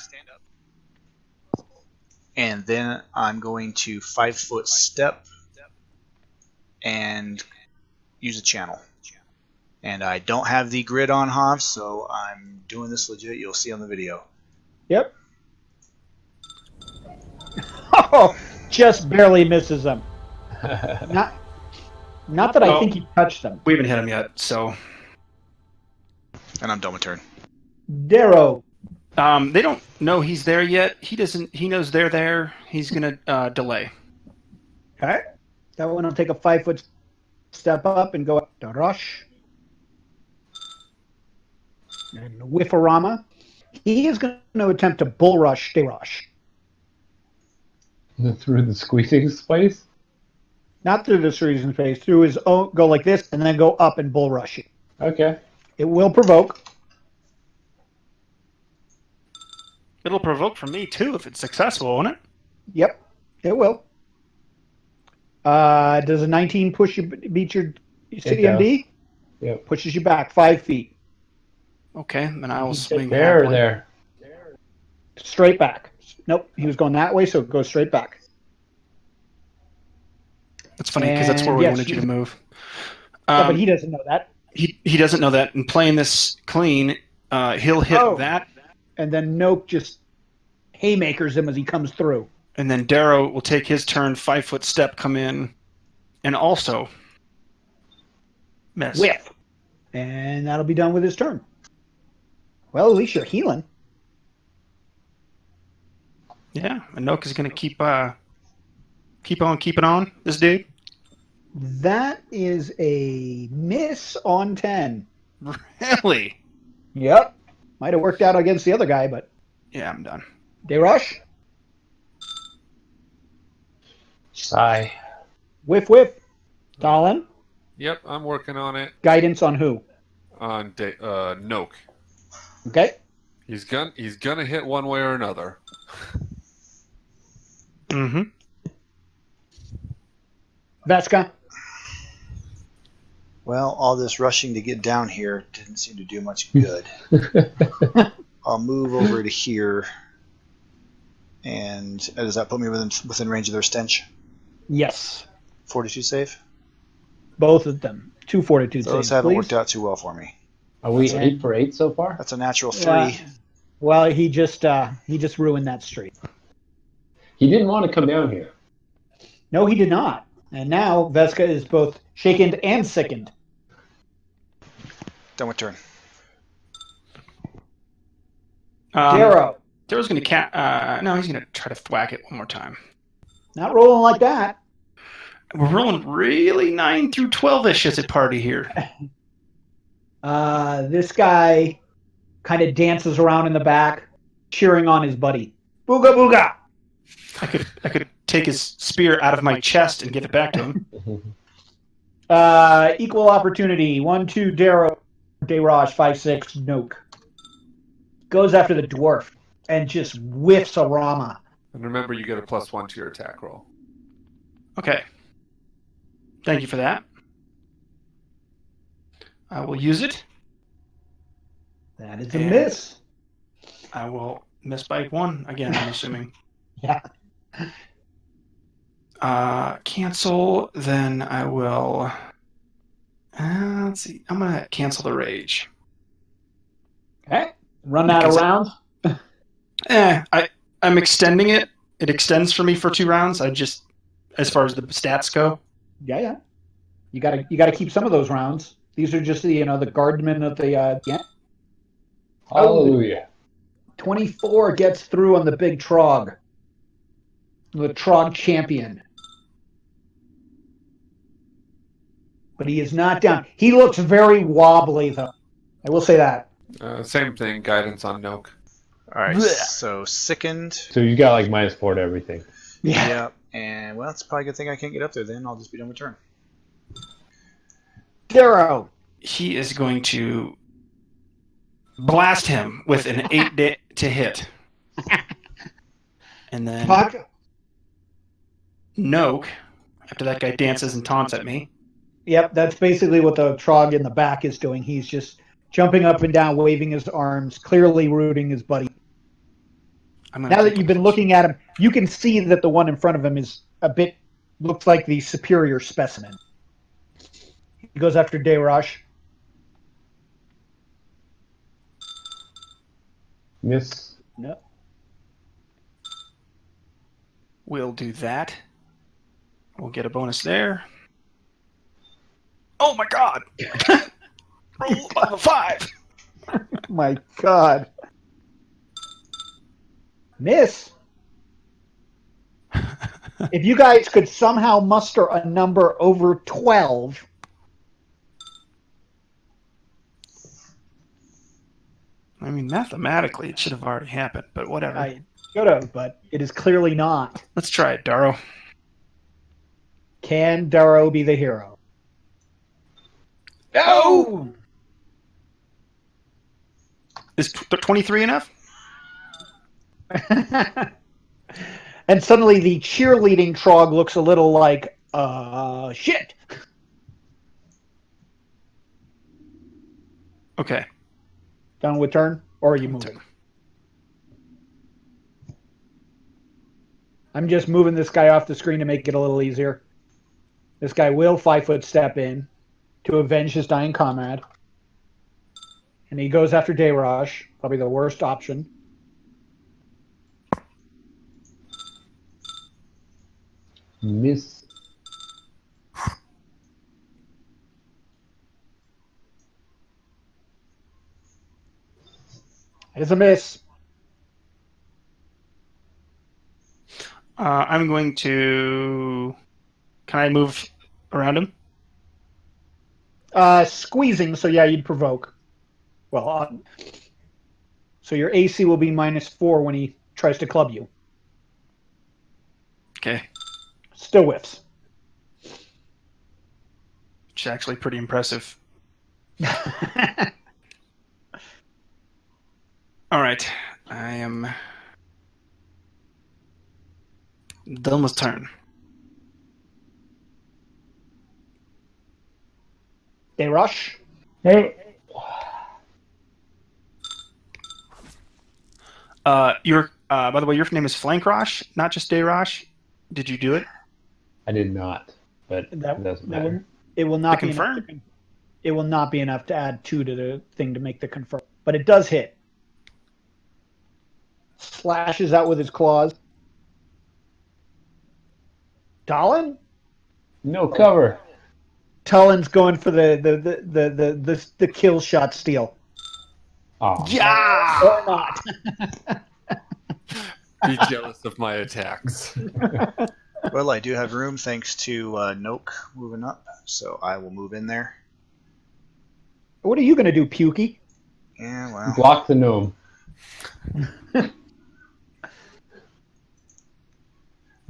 and then I'm going to 5-foot step and use a channel. And I don't have the grid on Hav, so I'm doing this legit. You'll see on the video. Yep. Oh, just barely misses them. Not that I think he touched them. We haven't hit him yet, so. And I'm done with turn. Darrow. They don't know he's there yet. He doesn't. He knows they're there. He's gonna delay. Okay. That one will take a 5-foot step up and go up to rush. And Whiffarama. He is going to attempt to bull rush Derosh. Through the squeezing space? Not through the freezing space, through his own, go like this, and then go up and bull rush you. Okay. It will provoke. It'll provoke from me too if it's successful, won't it? Yep, it will. Does a 19 push you beat your city MD? Yep. Pushes you back 5 feet. Okay, then I will swing There or halfway. there? Straight back. Nope, he was going that way, so it goes straight back. That's funny because that's where And we yes, wanted you to move. Yeah, but he doesn't know that. He doesn't know that. And playing this clean, he'll hit that, And then Noke just haymakers him as he comes through. and then Darrow will take his turn, 5-foot step, come in, and also miss. Whiff. And that'll be done with his turn. Well, at least you're healing. Yeah, and Nook is going to keep on keeping on. This dude. That is a miss on 10. Really? Yep. Might have worked out against the other guy, but... Yeah, I'm done. Derush? Sigh. Whiff, whiff. Talon? Yep, I'm working on it. Guidance on who? On Noke. Okay. He's gonna hit one way or another. Mm-hmm. Veska? Well, all this rushing to get down here didn't seem to do much good. I'll move over to here. And does that put me within range of their stench? Yes. Fortitude save? Both of them. 2 fortitude Those saves, haven't please. worked out too well for me. Are we Okay. 8 for 8 so far? That's a natural 3. Well, he just ruined that streak. He didn't want to come down here. No, he did not. And now Veska is both shaken and sickened. Done with turn. Darrow. Darrow's going to no, he's going to try to thwack it one more time. Not rolling like that. We're rolling really 9 through 12-ish as a party here. This guy kind of dances around in the back, cheering on his buddy. Booga booga! I could take his spear out of my chest and give it back to him. Equal opportunity. 1, 2, Darrow. Deyraj, 5, 6, Noke. Goes after the dwarf and just whiffs a Rama. And remember, you get a +1 to your attack roll. Okay. Thank you for that. I will use it. That is a miss. I will miss by 1 again, I'm assuming. Yeah. Cancel, then I will... let's see. I'm going to cancel the rage. Okay. Run that Because- around. I'm extending it. It extends for me for 2 rounds. I just, as far as the stats go. Yeah. You gotta keep some of those rounds. These are just the guardsmen of the yeah. Hallelujah. 24 gets through on the big trog. The trog champion. But he is not down. He looks very wobbly though. I will say that. Same thing. Guidance on Noak. All right, so sickened. So you got like -4 to everything. Yeah. And well, it's probably a good thing I can't get up there. Then I'll just be done with turn. Darrow. He is going to blast him with an 8 to hit. And then Puck. Noak, after that guy dances and taunts at me. Yep, that's basically what the trog in the back is doing. He's just jumping up and down, waving his arms, clearly rooting his buddy. Now that you've been looking at him, you can see that the one in front of him is looks like the superior specimen. He goes after Dayrush. Miss. No. We'll do that. We'll get a bonus there. Oh my god! Roll a 5! My God. Miss. If you guys could somehow muster a number over 12. I mean, mathematically, it should have already happened, but whatever. I should have, but it is clearly not. Let's try it, Darrow. Can Darrow be the hero? No! Is 23 enough? And suddenly the cheerleading trog looks a little like, shit. Okay. Done with turn? Or are you moving? I'm just moving this guy off the screen to make it a little easier. This guy will 5-foot step in to avenge his dying comrade. And he goes after Dayraj, probably the worst option. Miss. It's a miss. I'm going to... Can I move around him? Squeezing, so yeah, you'd provoke. Well, so your AC will be -4 when he tries to club you. Okay. Still whiffs. Which is actually pretty impressive. All right. I am done with turn. They rush. Hey. By the way, your name is Flankrosh, not just Dayrosh. Did you do it? I did not, but That it doesn't matter. It will not To be confirm? enough it will not be enough to add 2 to the thing to make the confirm. But it does hit. Slashes out with his claws. Talon? No cover. Talon's going for the kill shot steal. Oh. Yeah! Or not. Be jealous of my attacks. Well, I do have room thanks to Noak moving up, so I will move in there. What are you going to do, Pukey? Yeah, well. Block the gnome.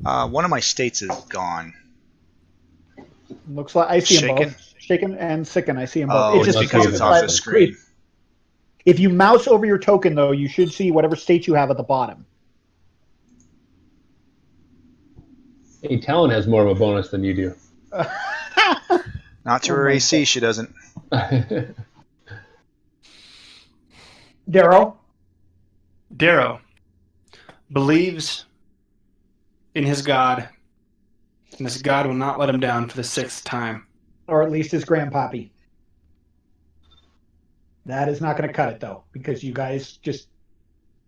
One of my states is gone. Looks like I see them Shaken? both. Shaken and sicken. I see them both. Oh, It's it's just because it's off the screen. If you mouse over your token, though, you should see whatever state you have at the bottom. Hey, Talon has more of a bonus than you do. Not to Oh her my AC, God. she doesn't. Darrow? Darrow believes in his god, and his god will not let him down for the 6th time. Or at least his grandpappy. That is not going to cut it, though, because you guys just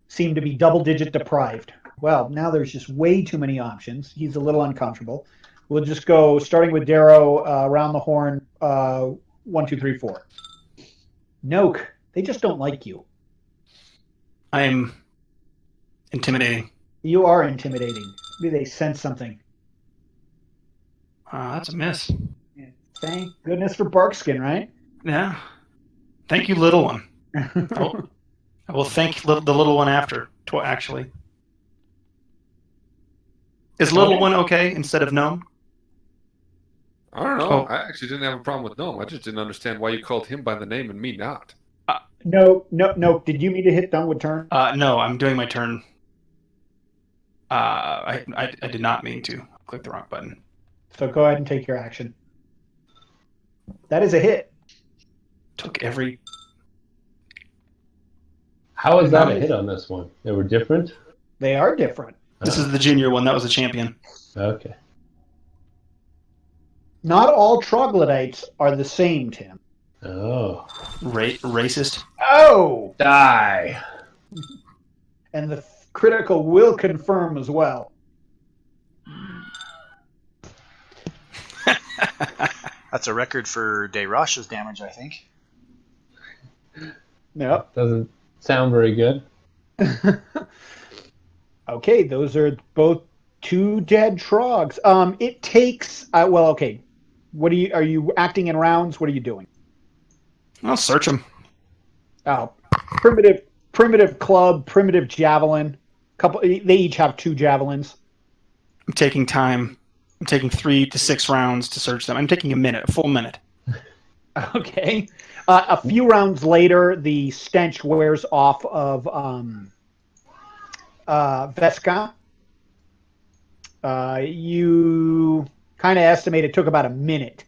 seem to be double-digit deprived. Well, now there's just way too many options. He's a little uncomfortable. We'll just go starting with Darrow around the horn. 1, 2, 3, 4. Noke, they just don't like you. I am intimidating. You are intimidating. Maybe they sense something. That's a miss. Thank goodness for Barkskin, right? Yeah. Thank you, little one. I will thank the little one after, actually. Is little one okay instead of gnome? I don't know. Oh. I actually didn't have a problem with Gnome. I just didn't understand why you called him by the name and me not. No. Did you mean to hit done with turn? No, I'm doing my turn. I did not mean to click the wrong button. So go ahead and take your action. That is a hit. Took every... How is that a hit on this one? They were different? They are different. This is the junior one. That was a champion. Okay. Not all troglodytes are the same, Tim. Oh. Racist. Oh! Die! And the critical will confirm as well. That's a record for Dayrash's damage, I think. Yep. Doesn't sound very good. Okay, those are both 2 dead trogs. It takes okay. Are you acting in rounds? What are you doing? I'll search them. Oh, primitive club, primitive javelin. They each have 2 javelins. I'm taking time. I'm taking 3 to 6 rounds to search them. I'm taking a full minute. Okay. A few rounds later, the stench wears off of Veska. You kind of estimate it took about a minute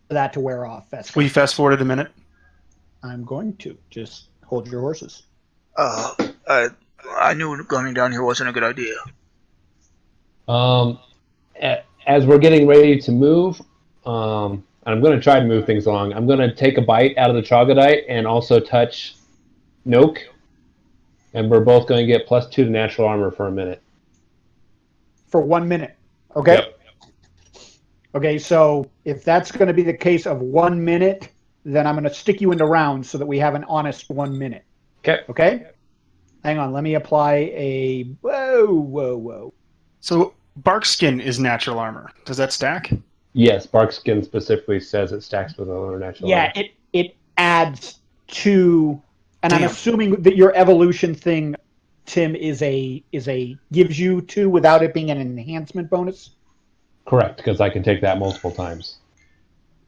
for that to wear off, Veska. Will you fast forward a minute? I'm going to. Just hold your horses. I knew going down here wasn't a good idea. As we're getting ready to move, and I'm going to try to move things along, I'm going to take a bite out of the troglodyte and also touch Noke, and we're both going to get +2 to natural armor for a minute. For 1 minute. Okay? Yep. Okay, so if that's going to be the case of 1 minute, then I'm going to stick you into rounds so that we have an honest 1 minute. Okay. Okay? Hang on, let me apply a... Whoa. So Barkskin is natural armor. Does that stack? Yes, Barkskin specifically says it stacks with another natural armor. Yeah, it adds 2... And Damn. I'm assuming that your evolution thing, Tim, is a gives you 2 without it being an enhancement bonus? Correct, because I can take that multiple times.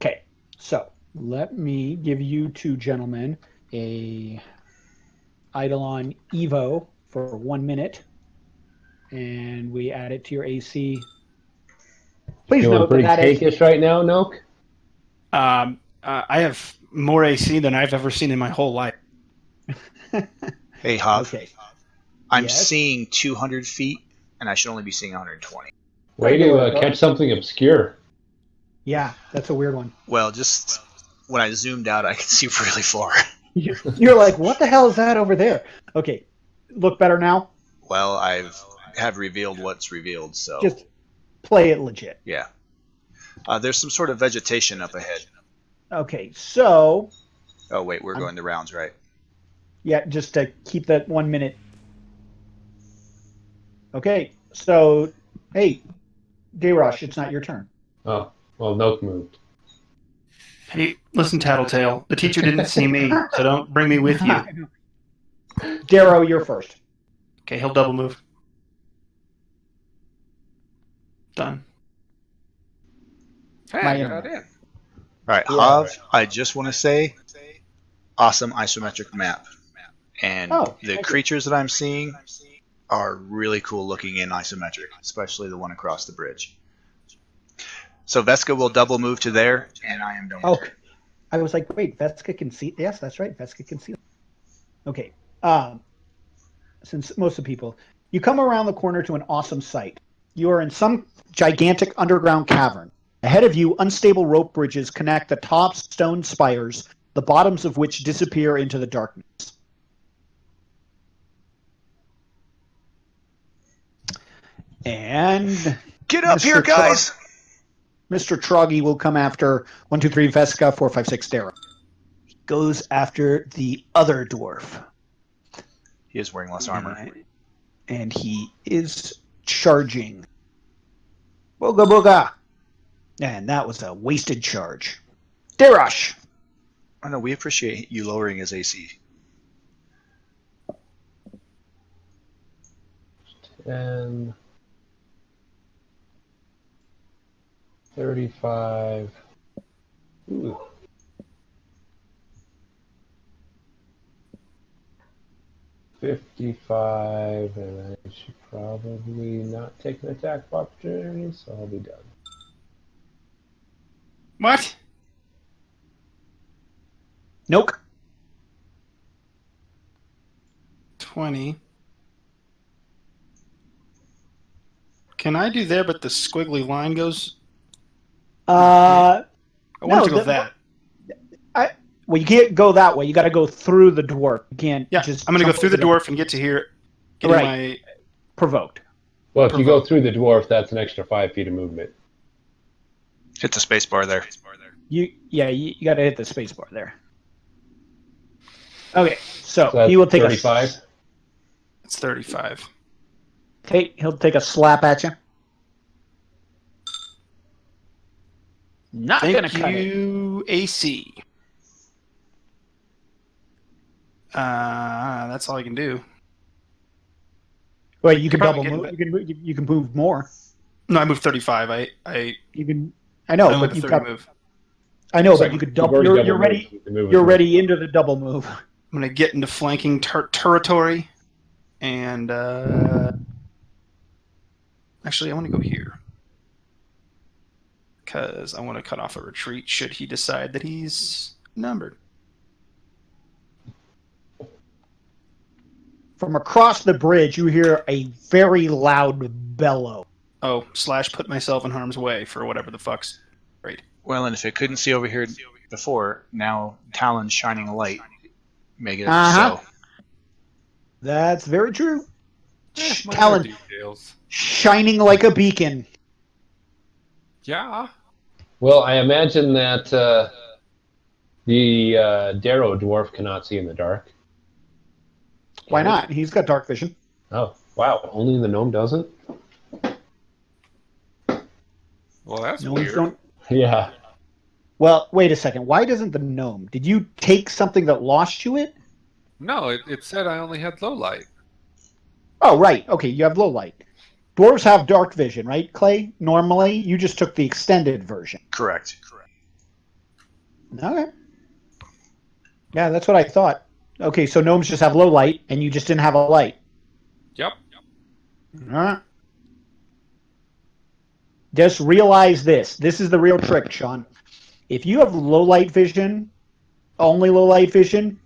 Okay, so let me give you 2 gentlemen a Eidolon Evo for 1 minute, and we add it to your AC. Please Feeling note pretty that cakish right now, Noke? I have more AC than I've ever seen in my whole life. Hey, Hav. Okay. I'm Yes. seeing 200 feet, and I should only be seeing 120. Way to catch something obscure. Yeah, that's a weird one. Well, just when I zoomed out, I could see really far. You're like, what the hell is that over there? Okay, look better now. Well, have revealed what's revealed, so Just play it legit. yeah. There's some sort of vegetation up ahead. Okay, so Oh wait, we're going the rounds, right? yeah, just to keep that 1 minute. Okay, so hey, Dayrush, it's not your turn. Oh, well, Noke moved. Hey, listen, Tattletale. The teacher didn't see me, so don't bring me with you. Darrow, you're first. Okay, he'll double move. Done. Hey, My I got internet. in. All right, Yeah. Hav. I just want to say, awesome isometric map, and Oh, the thank you. creatures that I'm seeing are really cool looking in isometric, especially the one across the bridge. So Veska will double move to there, and I am done. Oh, I was like, wait, Veska can see. Yes, that's right. Veska can see. Okay. Since most of the people, you come around the corner to an awesome sight. You are in some gigantic underground cavern. Ahead of you, unstable rope bridges connect the top stone spires, the bottoms of which disappear into the darkness. And Get up Mr. here, guys! Mr. Troggy will come after 1, 2, 3 Vesca, 4, 5, 6 Darrow. He goes after the other dwarf. He is wearing less armor. And he is charging. Booga booga. And that was a wasted charge. Darash. Oh no, we appreciate you lowering his AC. 10, 35. Ooh. 55, and I should probably not take an attack of opportunity, so I'll be done. What? Nope. 20. Can I do there, but the squiggly line goes? I want to go that. Well, you can't go that way. You got to go through the dwarf. You can't. Yeah, just I'm going to go jump through the over dwarf and get to here. Right. Provoked. Well, if you go through the dwarf, that's an extra 5 feet of movement. Hit the space bar there. You got to hit the space bar there. Okay, so that's he will take 35. It's 35. He'll take a slap at you. Not gonna cut it. Thank you, AC. That's all I can do. Well, you can Probably double getting move. You can move more. No, I moved 35. You can. I know, I but a you've 30 got. move. I know, Sorry, but you could you've double. already You're double ready. moved. The move is You're moved. ready into the double move. I'm going to get into flanking territory. And actually, I want to go here. Because I want to cut off a retreat should he decide that he's numbered. From across the bridge, you hear a very loud bellow. Oh, / put myself in harm's way for whatever the fuck's great. Well, and if it couldn't see over here before, now Talon's shining a light. Make it Uh-huh. so. That's very true. Minor Talon details. shining like a beacon. Yeah. Well, I imagine that the Darrow dwarf cannot see in the dark. Why not? He's got dark vision. Oh, wow. Only the gnome doesn't? Well, that's Gnomes weird. don't. Yeah. Well, wait a second. Why doesn't the gnome? Did you take something that lost you it? No, it said I only had low light. Oh, right. Okay, you have low light. Dwarves have dark vision, right, Clay? Normally, you just took the extended version. Correct. Okay. Yeah, that's what I thought. Okay, so gnomes just have low light, and you just didn't have a light. Yep. All right. Just realize this. This is the real trick, Sean. If you have low light vision, only low light vision,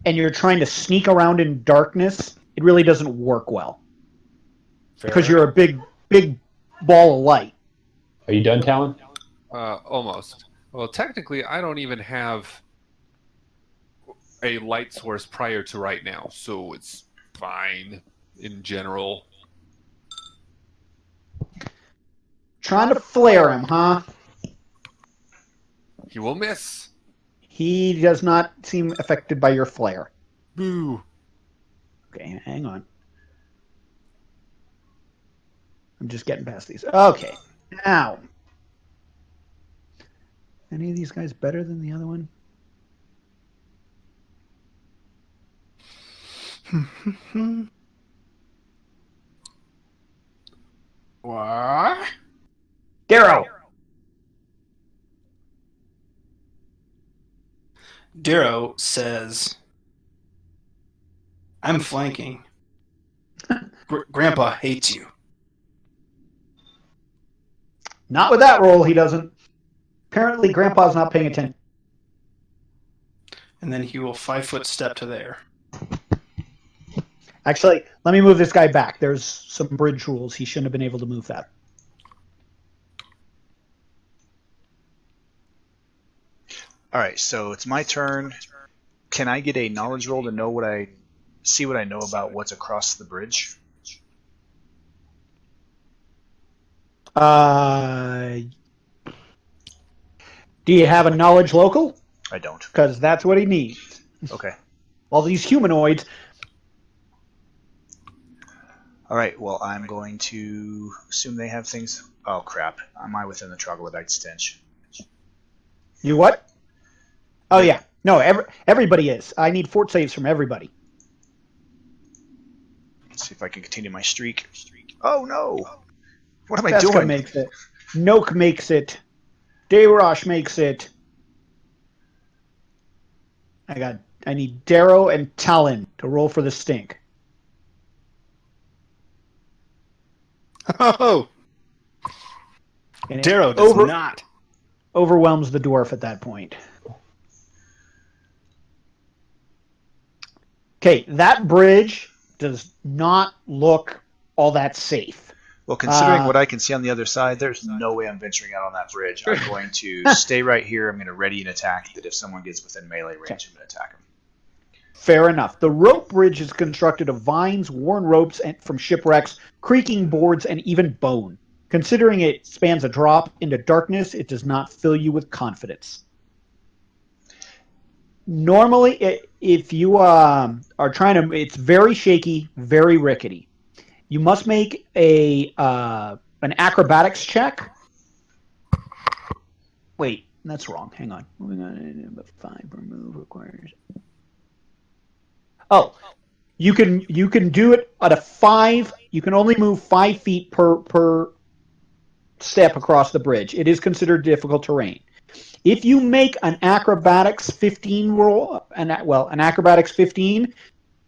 and you're trying to sneak around in darkness, it really doesn't work well. Because you're a big ball of light. Are you done, Talon? Almost. Well, technically, I don't even have a light source prior to right now, so it's fine in general. Trying to flare him, huh? He will miss. He does not seem affected by your flare. Boo. Okay, hang on. I'm just getting past these. Okay, now. Any of these guys better than the other one? What? Darrow! Darrow says, I'm flanking. Grandpa hates you. Not with that roll, he doesn't. Apparently, Grandpa's not paying attention. And then he will 5-foot step to there. Actually, let me move this guy back. There's some bridge rules. He shouldn't have been able to move that. All right, so it's my turn. Can I get a knowledge roll to know what I know about what's across the bridge? Do you have a knowledge local? I don't. Because that's what he needs. Okay. All these humanoids. All right. Well, I'm going to assume they have things. Oh crap! Am I within the troglodyte stench? You what? Oh yeah. No, everybody is. I need fort saves from everybody. Let's see if I can continue my streak. Oh no! What am I Seska doing? makes it. Noak makes it. Dayrosh makes it. I need Darrow and Talon to roll for the stink. Oh, And it Darrow does not. overwhelms the dwarf at that point. Okay, that bridge does not look all that safe. Well, considering what I can see on the other side, there's no way I'm venturing out on that bridge. I'm going to stay right here. I'm going to ready an attack that if someone gets within melee range, I'm going to attack them. Fair enough. The rope bridge is constructed of vines, worn ropes from shipwrecks, creaking boards, and even bone. Considering it spans a drop into darkness, it does not fill you with confidence. Normally, if you are trying to, it's very shaky, very rickety. You must make an acrobatics check. Wait, that's wrong. Hang on. Moving on, 5 per move requires. Oh, you can do it at a 5. You can only move 5 feet per step across the bridge. It is considered difficult terrain. If you make an acrobatics 15 roll, an acrobatics 15,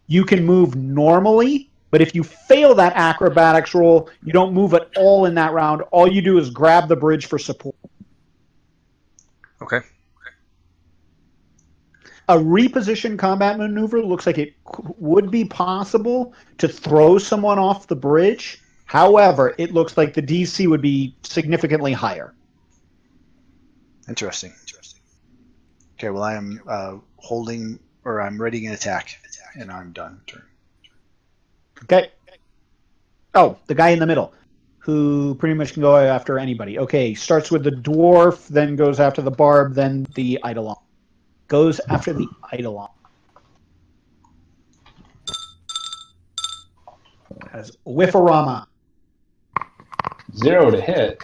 you can move normally. But if you fail that acrobatics roll, you don't move at all in that round. All you do is grab the bridge for support. Okay. A reposition combat maneuver looks like it would be possible to throw someone off the bridge. However, it looks like the DC would be significantly higher. Interesting. Okay, well, I am holding, or I'm readying an attack, and I'm done. Turn. Okay. Oh, the guy in the middle, who pretty much can go after anybody. Okay, starts with the dwarf, then goes after the barb, then the eidolon. Goes after the eidolon. Has Whiffarama. 0 to hit.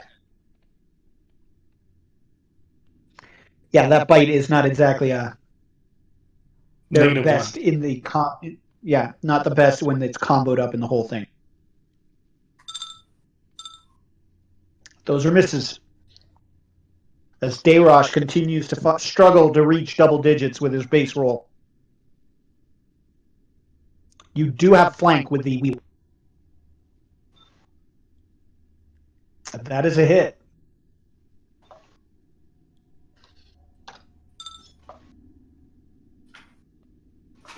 Yeah, that bite is not exactly their Negative best in the not the best when it's comboed up in the whole thing. Those are misses. As Dayrosh continues to struggle to reach double digits with his base roll. You do have flank with the wheel. That is a hit.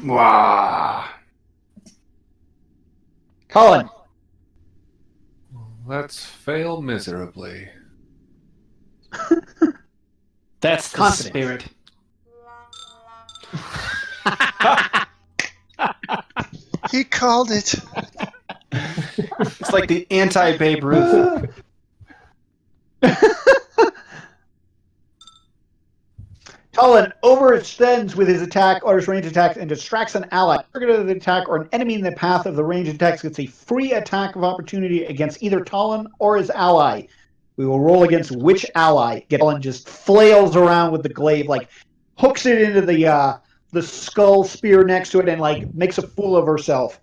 Wow. Colin. Let's fail miserably. That's the Confidence. spirit. He called it. It's like the anti-Babe Ruth. Colin overextends with his attack or his range attack and distracts an ally. Target of the attack or an enemy in the path of the range attacks gets a free attack of opportunity against either Talon or his ally. We will roll against which ally. Talon just flails around with the glaive, like hooks it into the skull spear next to it and like makes a fool of herself.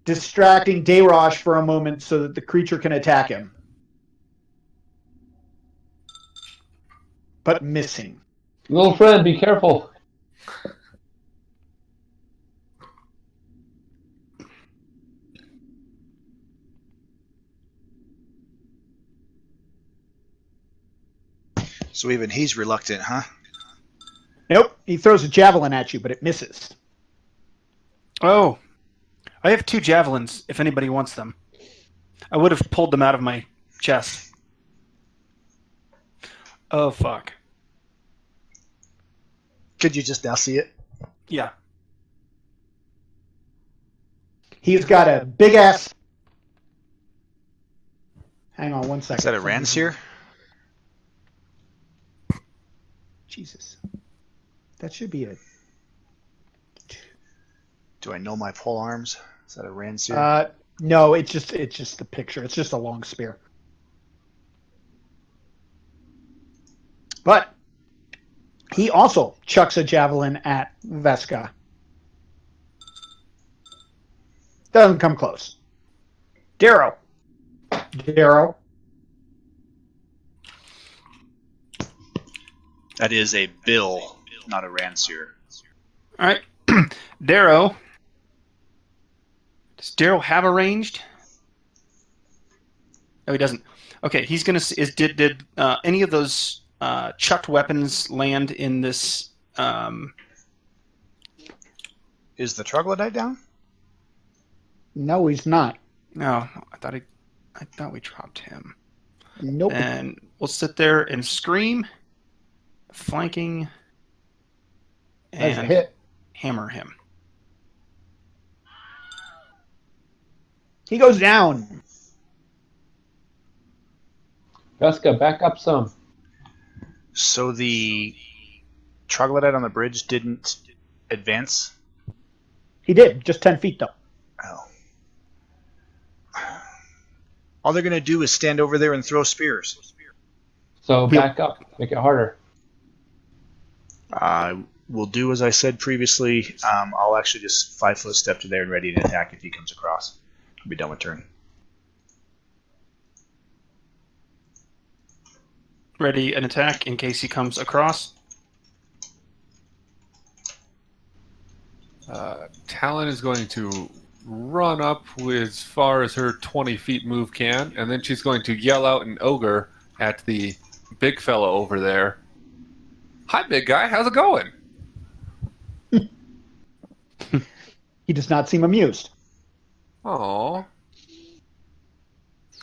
Distracting Dayrosh for a moment so that the creature can attack him. But missing. Little friend, be careful. So even he's reluctant, huh? Nope. He throws a javelin at you, but it misses. Oh. I have 2 javelins, if anybody wants them. I would have pulled them out of my chest. Oh, fuck. Could you just now see it? Yeah. He's got a big ass. Hang on one second. Is that a Ranseer? Jesus. That should be it. Do I know my pole arms? Is that a Ranseer? No, it's just the picture. It's just a long spear. But he also chucks a javelin at Veska. Doesn't come close. Darrow. That is a bill, not a Ranseer. All right, Darrow. Does Darrow have a ranged? No, he doesn't. Okay, he's gonna. Did any of those chucked weapons land in this? Is the troglodyte down? No, he's not. No, I thought we dropped him. Nope. And we'll sit there and scream, flanking, That's a and hit. hammer him. He goes down. Veska, back up some. So the troglodyte on the bridge didn't advance? He did, just 10 feet though. Oh. All they're going to do is stand over there and throw spears. So back up. Make it harder. We'll do as I said previously. I'll actually just 5-foot step to there and ready to attack if he comes across. I'll be done with turn. Ready an attack in case he comes across. Talon is going to run up as far as her 20 feet move can, and then she's going to yell out in ogre at the big fella over there. Hi, big guy. How's it going? He does not seem amused. Aww.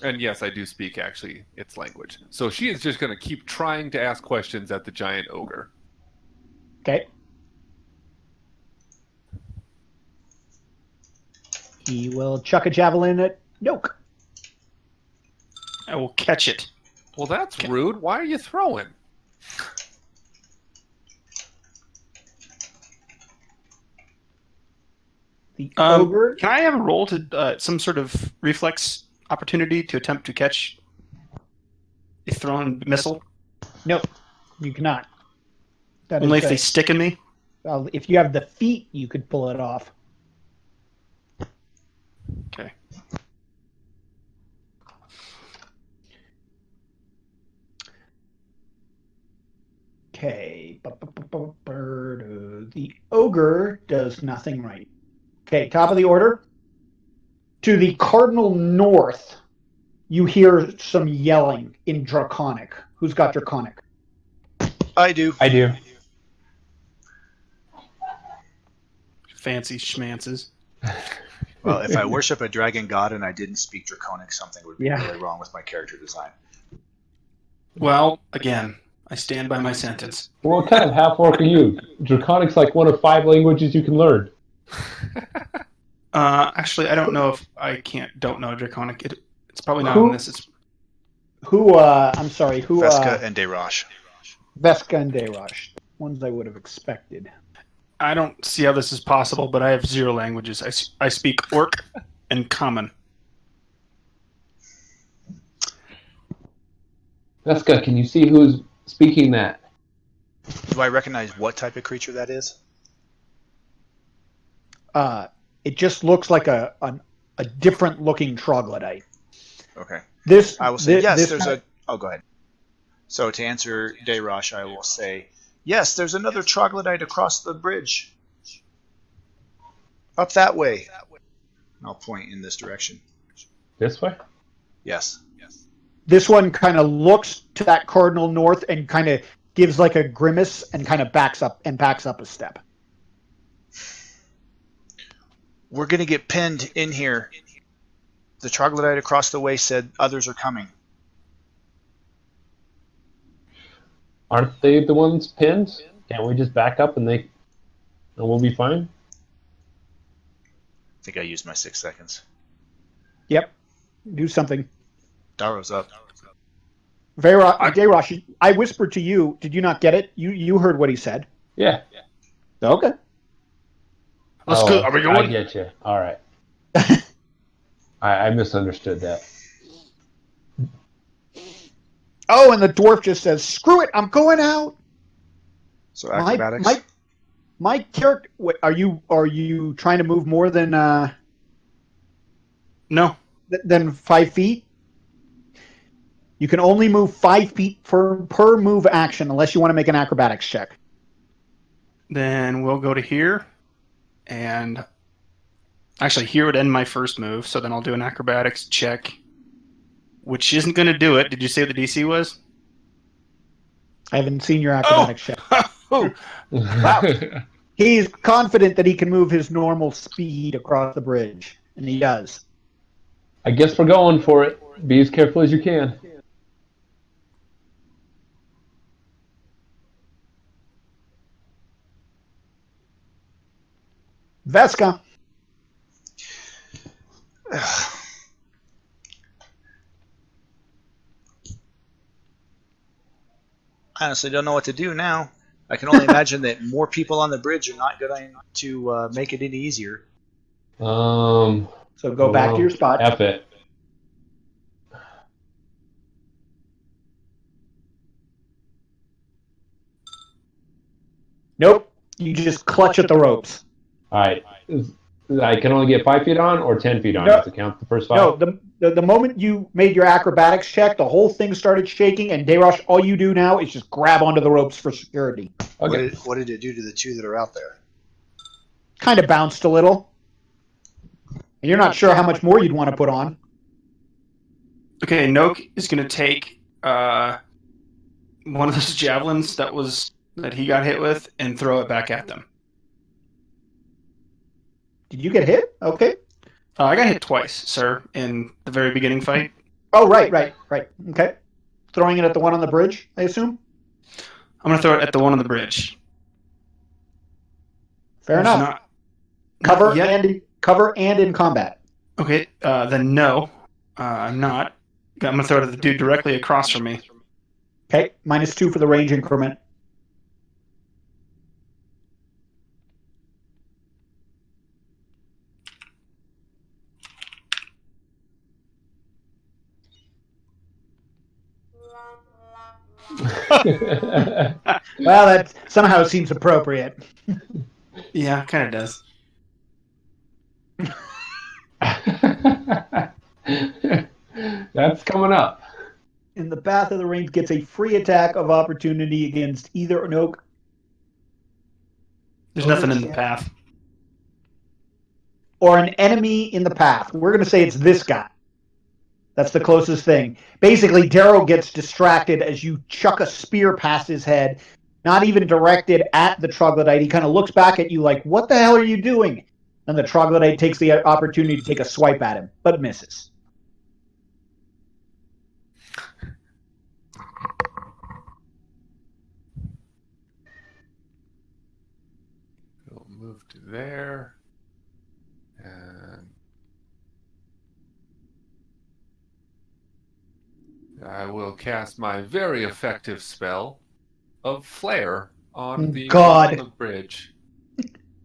And yes, I do speak, actually, its language. So she is just going to keep trying to ask questions at the giant ogre. Okay. He will chuck a javelin at Yoke. I will catch it. Well, that's rude. Why are you throwing? The ogre. Can I have a roll to some sort of reflex opportunity to attempt to catch a thrown missile? Nope, you cannot. That Only is if they a- stick in me? Well, if you have the feet, you could pull it off. Okay. Okay. The ogre does nothing right. Okay, top of the order. To the cardinal north, you hear some yelling in Draconic. Who's got Draconic? I do. I do. Fancy schmances. Well, if I worship a dragon god and I didn't speak Draconic, something would be Yeah. really wrong with my character design. Well, again, I stand by my sentence. Well, what kind of half-orc are you? Draconic's like one of 5 languages you can learn. Actually, I don't know if I don't know Draconic. It's probably not Who? in this. It's I'm sorry, who? Veska and Dayrosh. Veska and Dayrush. Ones I would have expected. I don't see how this is possible, but I have 0 languages. I speak Orc and Common. Veska, can you see who's speaking that? Do I recognize what type of creature that is? It just looks like a different looking troglodyte. Okay. This I will say thi- yes. this There's kind- a. Oh, go ahead. So to answer Dayrosh, I will say yes. There's another troglodyte across the bridge. Up that way. And I'll point in this direction. This way? Yes. This one kind of looks to that cardinal north and kind of gives like a grimace and kind of backs up a step. We're gonna get pinned in here. The troglodyte across the way said others are coming. Aren't they the ones pinned? Can't we just back up and we'll be fine? I think I used my 6 seconds. Yep. Do something. Darrow's up. Dayrosh, I whispered to you. Did you not get it? You heard what he said. Yeah. Okay. Let's go. Are we I going? get you. All right. I misunderstood that. Oh, and the dwarf just says, "Screw it, I'm going out." So acrobatics. My character. Are you trying to move more than No. 5 feet? You can only move 5 feet per move action, unless you want to make an acrobatics check. Then we'll go to here, and actually here would end my first move. So then I'll do an acrobatics check, which isn't going to do it. Did you say what the DC was? I haven't seen your acrobatics check. Oh, Wow. He's confident that he can move his normal speed across the bridge, and he does. I guess we're going for it. Be as careful as you can. Veska. Honestly, don't know what to do now. I can only imagine that more people on the bridge are not going to make it any easier. So go back to your spot. F it. Nope. You just clutch at the ropes. All right. I can only get 5 feet on or 10 feet on. No. Does it count the first 5? No, the moment you made your acrobatics check, the whole thing started shaking, and Dayrosh, all you do now is just grab onto the ropes for security. Okay. What did it do to the two that are out there? Kind of bounced a little. And you're not sure how much more you'd want to put on. okay. Noak is going to take one of those javelins that he got hit with and throw it back at them. Did you get hit? Okay. I got hit twice, sir, in the very beginning fight. Oh, right. Okay. Throwing it at the one on the bridge, I assume? I'm going to throw it at the one on the bridge. Fair There's enough. Not Cover yet. and in combat. Okay, then no, I'm not. I'm going to throw it at the dude directly across from me. Okay. -2 for the range increment. Well, that somehow seems appropriate. Yeah, kind of does. That's coming up. In the path of the range gets a free attack of opportunity against either an oak. There's nothing in the path. Or an enemy in the path. We're going to say it's this guy. That's the closest thing. Basically, Darrow gets distracted as you chuck a spear past his head, not even directed at the troglodyte. He kind of looks back at you like, what the hell are you doing? And the troglodyte takes the opportunity to take a swipe at him, but misses. We'll move to there. And I will cast my very effective spell of Flare on the bridge.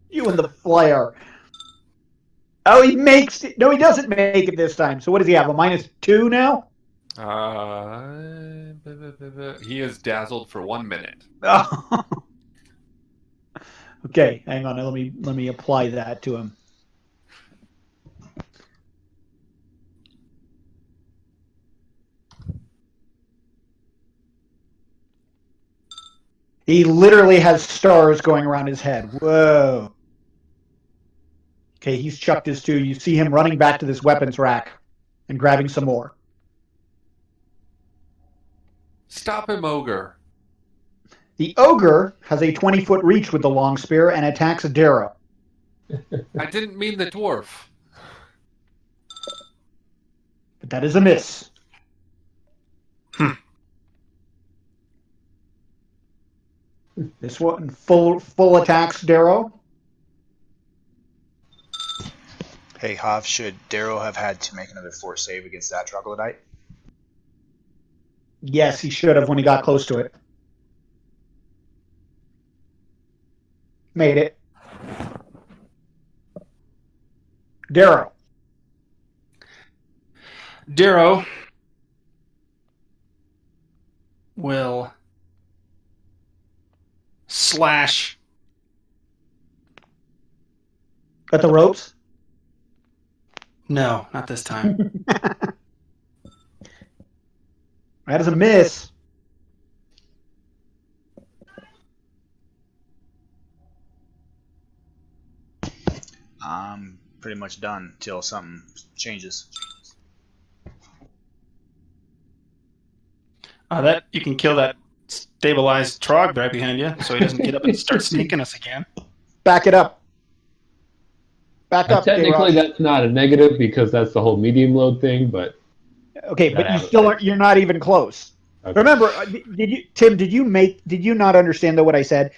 You and the flare. Oh, he makes it. No, he doesn't make it this time. So what does he have? A -2 now? He is dazzled for 1 minute. Oh. Okay, hang on. Let me apply that to him. He literally has stars going around his head. Whoa. Okay, he's chucked his 2. You see him running back to this weapons rack and grabbing some more. Stop him, ogre. The ogre has a 20-foot reach with the long spear and attacks Darrow. I didn't mean the dwarf. But that is a miss. This one full attacks Darrow. Hey, Hav, should Darrow have had to make another force save against that troglodyte? Yes, he should have when he got close to it. Made it. Darrow. Darrow will slash Got the ropes? No, not this time. That is a miss. I'm pretty much done till something changes. That you can kill that stabilized trog right behind you, so he doesn't get up and start sneaking us again. Back it up. Back up. Technically, J-Rock. that's not a negative because that's the whole medium load thing. But Okay, but you still are, you're not even close. okay. Remember, Tim? Did you not understand though what I said?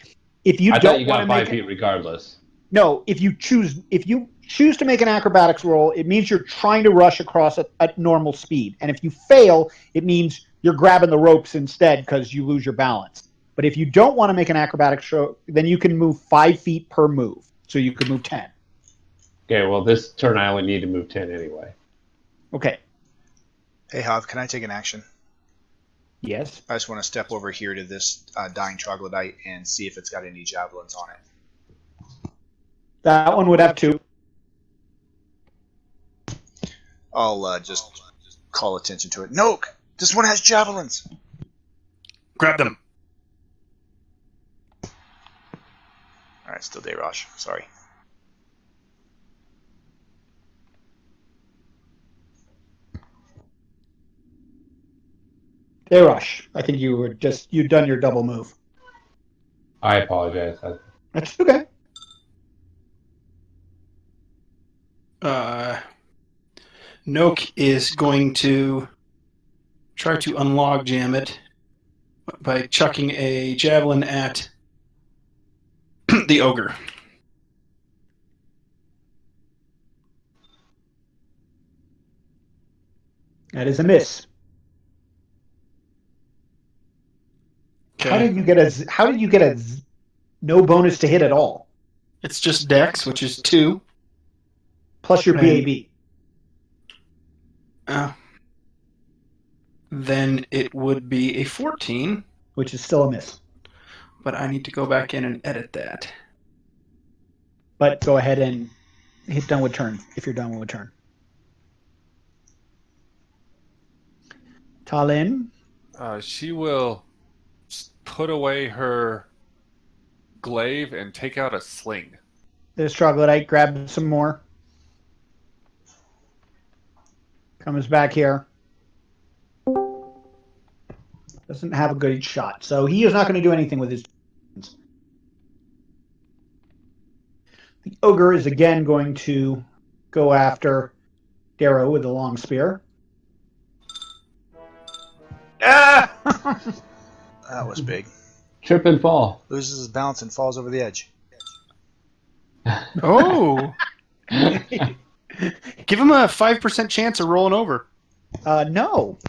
If you I thought don't you want got to 5 make feet regardless. no, if you choose to make an acrobatics roll, it means you're trying to rush across at normal speed, and if you fail, it means you're grabbing the ropes instead because you lose your balance. But if you don't want to make an acrobatics roll, then you can move 5 feet per move, so you could move 10. Okay, well, this turn I only need to move 10 anyway. Okay. Hey, Hav, can I take an action? Yes. I just want to step over here to this dying troglodyte and see if it's got any javelins on it. That one would have 2. I'll just call attention to it. Noke! This one has javelins! Grab them. Alright, still Dayrosh. Sorry. Rush. I think you'd done your double move. I apologize. That's okay. Noke is going to try to unlog jam it by chucking a javelin at the ogre. That is a miss. Okay. How did you get a no bonus to hit at all? It's just Dex, which is 2. Plus your BAB. Then it would be a 14. Which is still a miss. But I need to go back in and edit that. But go ahead and hit done with turn if you're done with turn. Talin? She will put away her glaive and take out a sling. This troglodyte grabs some more. Comes back here. Doesn't have a good shot, so he is not going to do anything with his. The ogre is again going to go after Darrow with the long spear. Ah! That was big. Trip and fall. Loses his balance and falls over the edge. Oh! Give him a 5% chance of rolling over. No.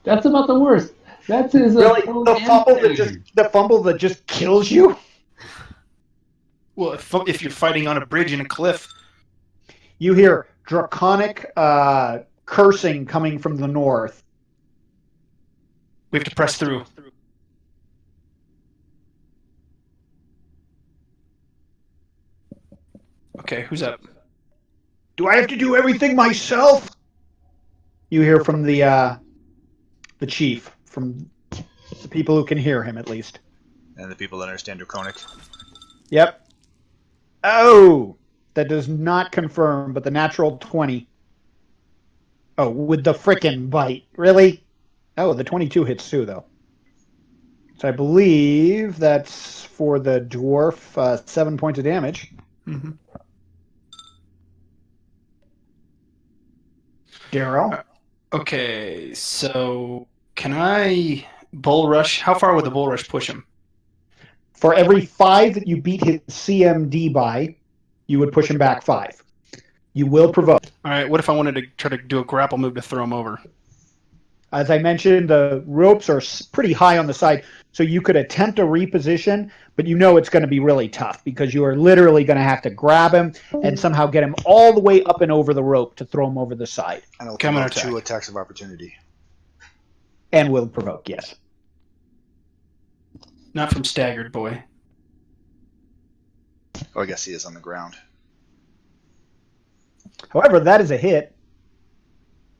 That's about the worst. That's his Really? The fumble that just kills you? Well, if you're fighting on a bridge in a cliff. You hear draconic cursing coming from the north. We have to press through. Okay, who's up? Do I have to do everything myself? You hear from the chief, from the people who can hear him at least. And the people that understand Draconic. Yep. Oh, that does not confirm, but the natural 20. Oh, with the frickin' bite. Really? Oh, the 22 hits too, though. So I believe that's for the dwarf, 7 points of damage. Mm-hmm. Darrow? Okay, so can I bull rush? How far would the bull rush push him? For every 5 that you beat his CMD by, you would push him back 5. You will provoke. All right, what if I wanted to try to do a grapple move to throw him over? As I mentioned, the ropes are pretty high on the side, so you could attempt a reposition, but you know it's going to be really tough because you are literally going to have to grab him and somehow get him all the way up and over the rope to throw him over the side. And it'll Come on, provoke attack. 2 attacks of opportunity. And will provoke, yes. Not from staggered boy. Oh, I guess he is on the ground. However, that is a hit.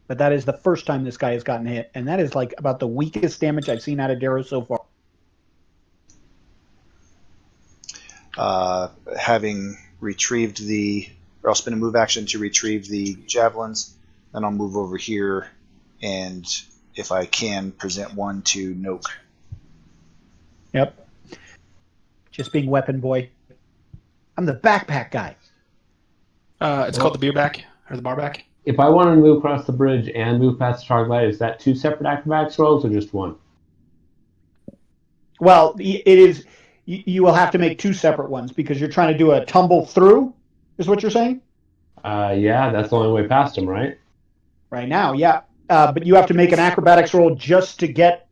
But that is the first time this guy has gotten hit. And that is like about the weakest damage I've seen out of Darrow so far. Having retrieved or I'll spend a move action to retrieve the javelins, then I'll move over here, and if I can, present one to Noak. Yep. Just being weapon boy. I'm the backpack guy. It's called the beer back or the bar back. If I want to move across the bridge and move past the troglodyte, is that 2 separate acrobatics rolls or just 1? Well, it is. You will have to make 2 separate ones because you're trying to do a tumble through, is what you're saying? Yeah, that's the only way past him, right? Right now, yeah. But you have to make an acrobatics roll just to get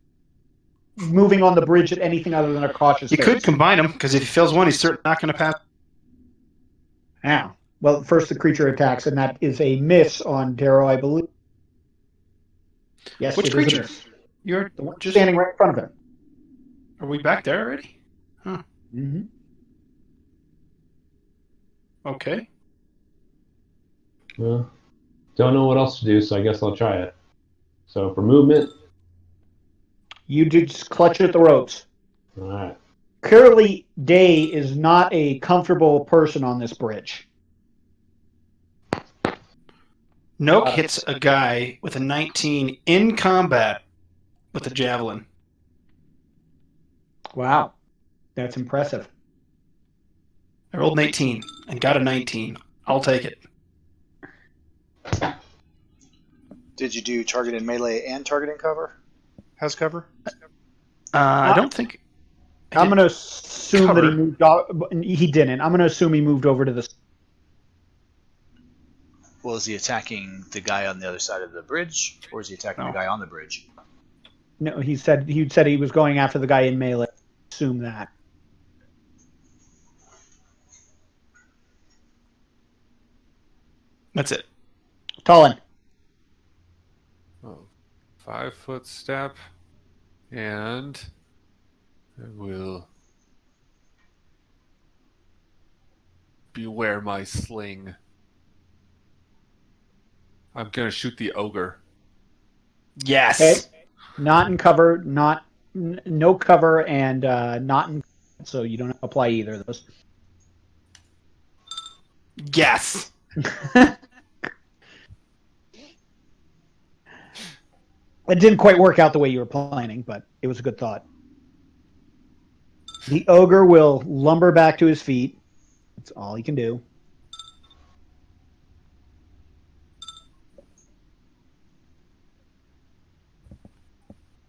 moving on the bridge at anything other than a cautious You phase. could combine them because if he fails one, he's certainly not going to pass. Yeah. Well, first the creature attacks, and that is a miss on Darrow, I believe. Yes, Which it is a creature? miss. You're The one just standing right in front of him. Are we back there already? Mm-hmm. Okay. Well, don't know what else to do, so I guess I'll try it. So for movement, You just clutch at the ropes. all right. Clearly, Day is not a comfortable person on this bridge. Noak hits a guy with a 19 in combat with a javelin. Wow. That's impressive. I rolled an 18 and got a 19. I'll take it. Did you do target in melee and target in cover? Has cover? I don't think. I'm going to assume that he cover. moved off. He didn't. I'm going to assume he moved over to the. Well, is he attacking the guy on the other side of the bridge, or is he attacking No. the guy on the bridge? No, he said he was going after the guy in melee. Assume that. That's it. Talon. Oh, 5-foot step, and I will beware my sling. I'm gonna shoot the ogre. Yes. Okay. Not in cover, no cover, and not in. So you don't apply either of those. Yes. It didn't quite work out the way you were planning, but it was a good thought. The ogre will lumber back to his feet. That's all he can do.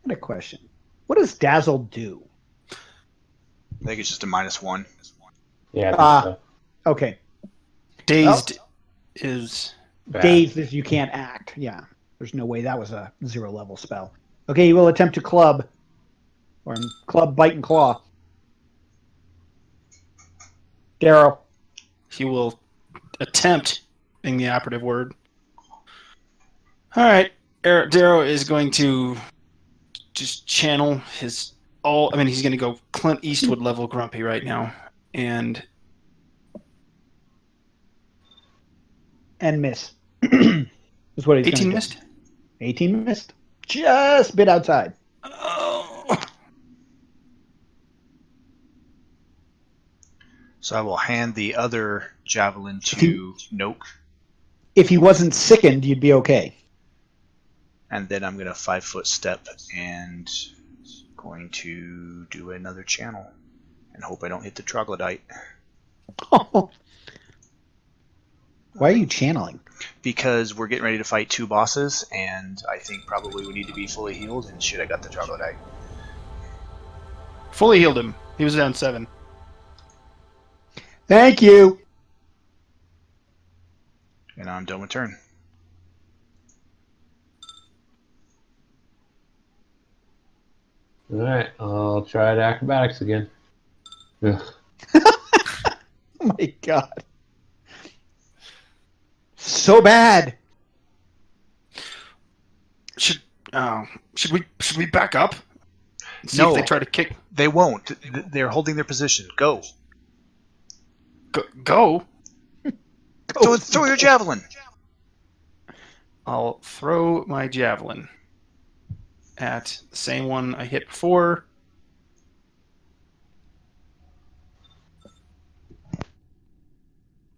And a question. What does Dazzle do? I think it's just a -1. Yeah. Ah. So. Okay. Dazed is Bad. Dazed is you can't act. Yeah. There's no way that was a 0-level spell. Okay, you will attempt to club. Or club, bite, and claw. Darrow. he will attempt being the operative word. All right. Darrow is going to just channel his all. I mean, he's going to go Clint Eastwood level grumpy right now, and And miss. Is what he's 18 gonna do. missed. 18 missed. Just a bit outside. Oh. So I will hand the other javelin to Noak, If he wasn't sickened, you'd be okay. and then I'm going to 5-foot step and going to do another channel and hope I don't hit the troglodyte. Why are you channeling? Because we're getting ready to fight 2 bosses, and I think probably we need to be fully healed, and shit, I got the troglodyte. Fully healed him. He was down 7. Thank you. And I'm done with turn. All right, I'll try the acrobatics again. Ugh. Oh my god. So bad. Should we back up? See No. if they try to kick. They won't. They're holding their position. Go. Go. Throw your javelin. I'll throw my javelin at the same one I hit before.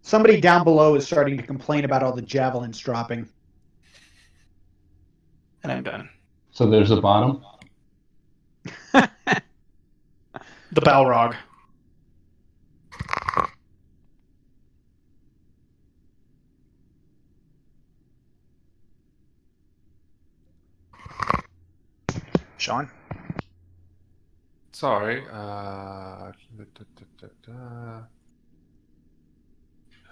Somebody down below is starting to complain about all the javelins dropping. And I'm done. So there's a bottom. The Balrog. Sean? Sorry. I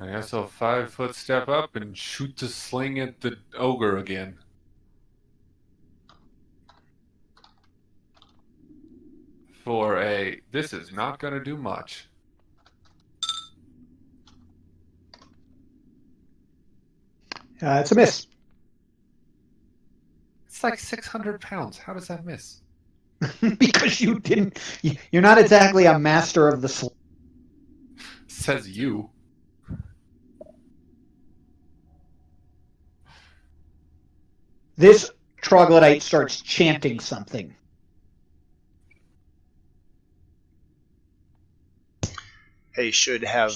guess I'll 5-foot step up and shoot the sling at the ogre again. For a, this is not going to do much. It's a miss. It's like 600 pounds. How does that miss? Because you didn't. You're not exactly a master of the sling. Says you. This troglodyte starts chanting something. Hey, should have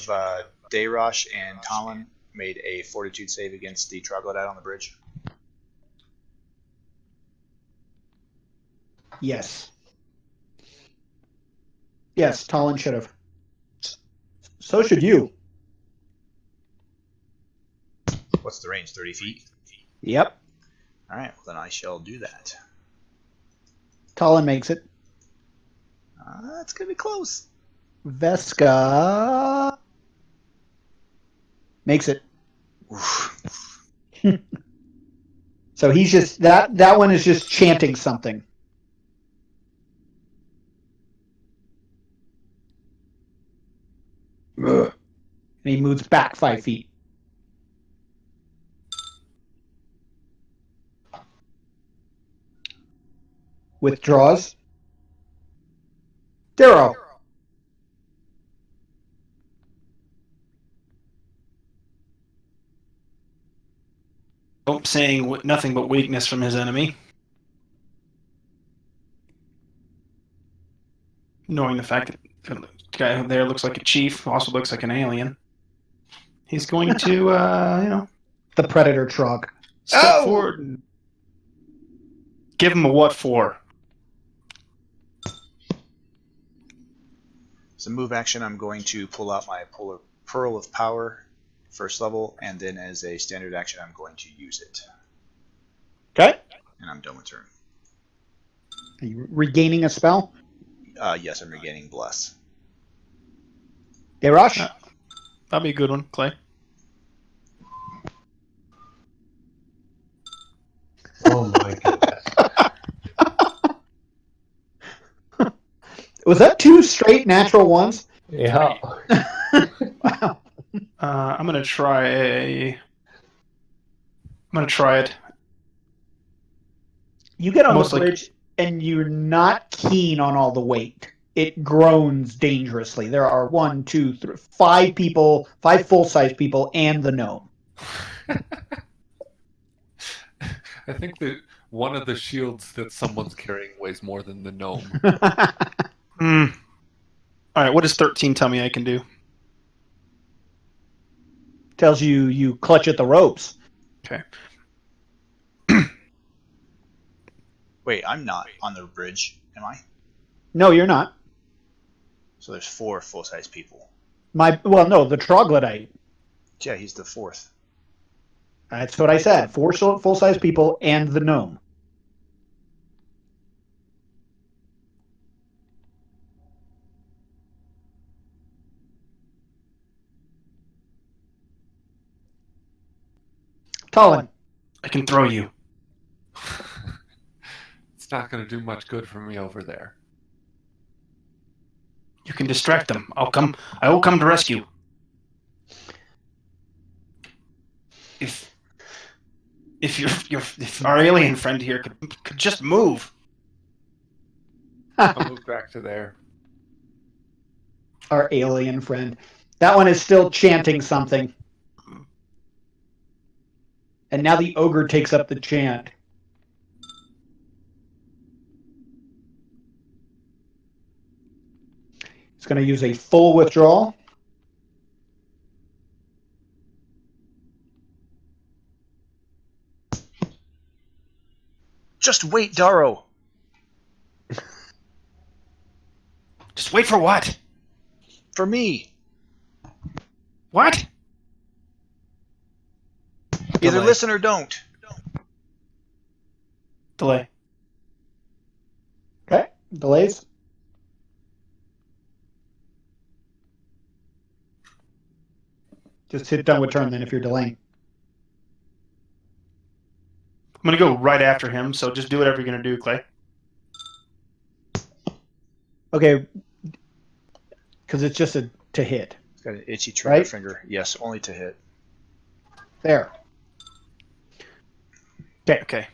Dayrosh and Talon made a fortitude save against the troglodyte on the bridge? Yes. Yes, Talon should have. So should you. What's the range? 30 feet? Yep. All right, well, then I shall do that. Talon makes it. That's going to be close. Veska makes it. So he's just that one is just chanting something. And he moves back 5 feet. Withdraws. Darrow. Saying nothing but weakness from his enemy. Knowing the fact that the guy there looks like a chief, also looks like an alien. He's going to, The Predator Trog. step forward and give him a what for. As a move action, I'm going to pull out my Pearl of Power, first level, and then as a standard action, I'm going to use it. Okay. And I'm done with turn. Are you regaining a spell? Yes, I'm regaining Bless. Dayrosh? That'd be a good one, Clay. Oh my goodness. Was that 2 straight natural ones? Yeah. Wow. I'm gonna try it. You get on Most the bridge and you're not keen on all the weight. It groans dangerously. There are 1, 2, 3, 5 people, 5 full-size people, and the gnome. I think that one of the shields that someone's carrying weighs more than the gnome. All right, what does 13 tell me I can do? Tells you clutch at the ropes. Okay. Wait, I'm not on the bridge, am I? No, you're not. So there's 4 full-size people. The troglodyte. Yeah, he's the 4th. That's what I said. 4 full-size people and the gnome. Talon. I can throw you. It's not going to do much good for me over there. can distract them. I will come to rescue. If our alien friend here could just move. I'll move back to there. Our alien friend. That one is still chanting something. And now the ogre takes up the chant. It's going to use a full withdrawal. Just wait, Darrow. Just wait for what? For me. What? Either Delay. listen or don't. Delay. Okay, delays. Just hit done with turn then if you're delaying. I'm going to go right after him, so just do whatever you're going to do, Clay. Okay, because it's just to hit. It's got an itchy trigger Right? finger. Yes, only to hit. There. Okay.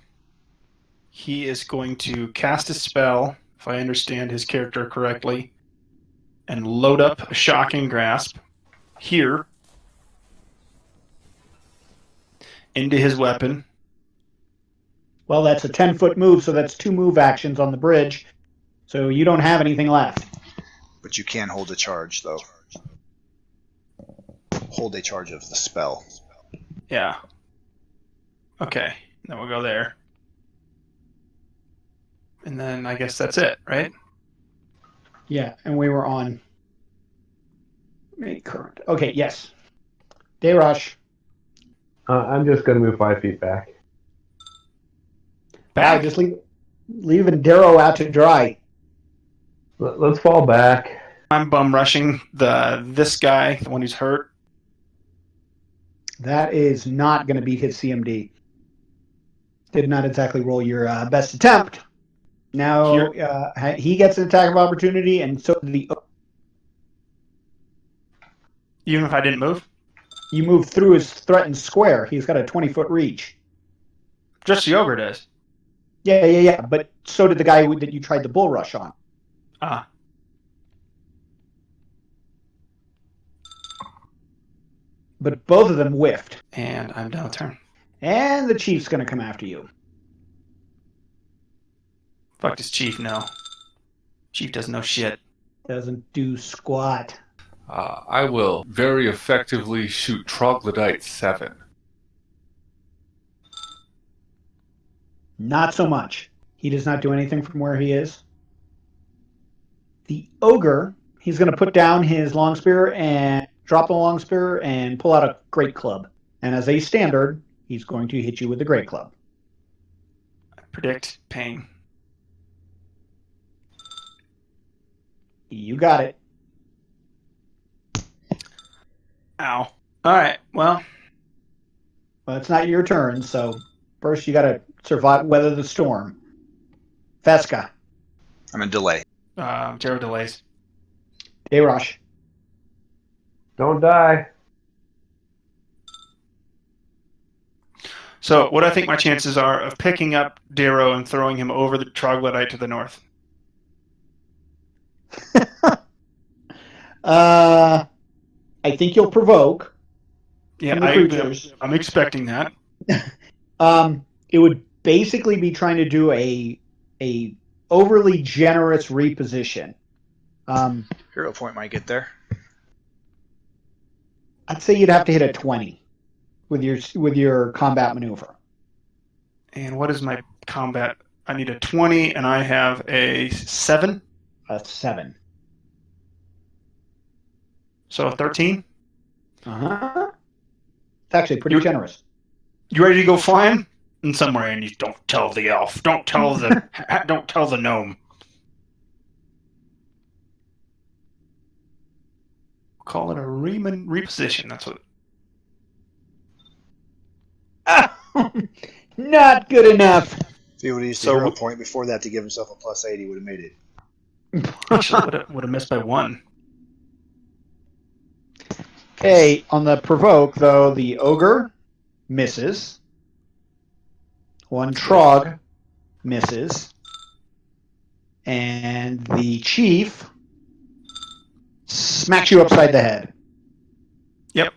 He is going to cast a spell, if I understand his character correctly, and load up a shocking grasp here into his weapon. Well, that's a 10-foot move, so that's 2 move actions on the bridge. So you don't have anything left. But you can hold a charge, though. Hold a charge of the spell. Yeah. Okay. Then we'll go there. And then I guess that's it, right? Yeah, and we were on make current. Okay, yes. Day rush. I'm just going to move 5 feet back. Wow, just leaving Darrow out to dry. Let's fall back. I'm bum rushing this guy, the one who's hurt. That is not going to beat his CMD. Did not exactly roll your best attempt. Now he gets an attack of opportunity, and so did the. Even if I didn't move? You move through his threatened square. He's got a 20-foot reach. Just the ogre does. Yeah. But so did the guy that you tried the bull rush on. Ah. But both of them whiffed. And I'm done with turn. And the chief's going to come after you. Fuck this chief, no. Chief doesn't know shit. Doesn't do squat. I will very effectively shoot Troglodyte 7. Not so much. He does not do anything from where he is. The ogre, he's going to put down his long spear and drop the long spear and pull out a great club. And as a standard, he's going to hit you with the great club. I predict pain. You got it. Ow. Alright, well. Well, it's not your turn, so first you got to survive, weather the storm. Fesca. I'm in delay. 0 delays. Day rush. Don't die. So, what do I think my chances are of picking up Darrow and throwing him over the troglodyte to the north? I think you'll provoke. Yeah, from the creatures. I'm expecting that. It would basically be trying to do a overly generous reposition. Hero point might get there. I'd say you'd have to hit a 20 with your combat maneuver. And what is my combat? I need a 20, and I have a 7. A 7. So a 13. Uh-huh. It's actually pretty generous. You ready to go flying? And somewhere, and you don't tell the elf. Don't tell the gnome. Call it a reposition. That's what. Not good enough. If he would have used the So- hero point before that to give himself a +8, he would have made it. Actually, would have missed by 1. Okay, on the provoke, though, the ogre misses. One trog misses. And the chief smacks you upside the head. Yep.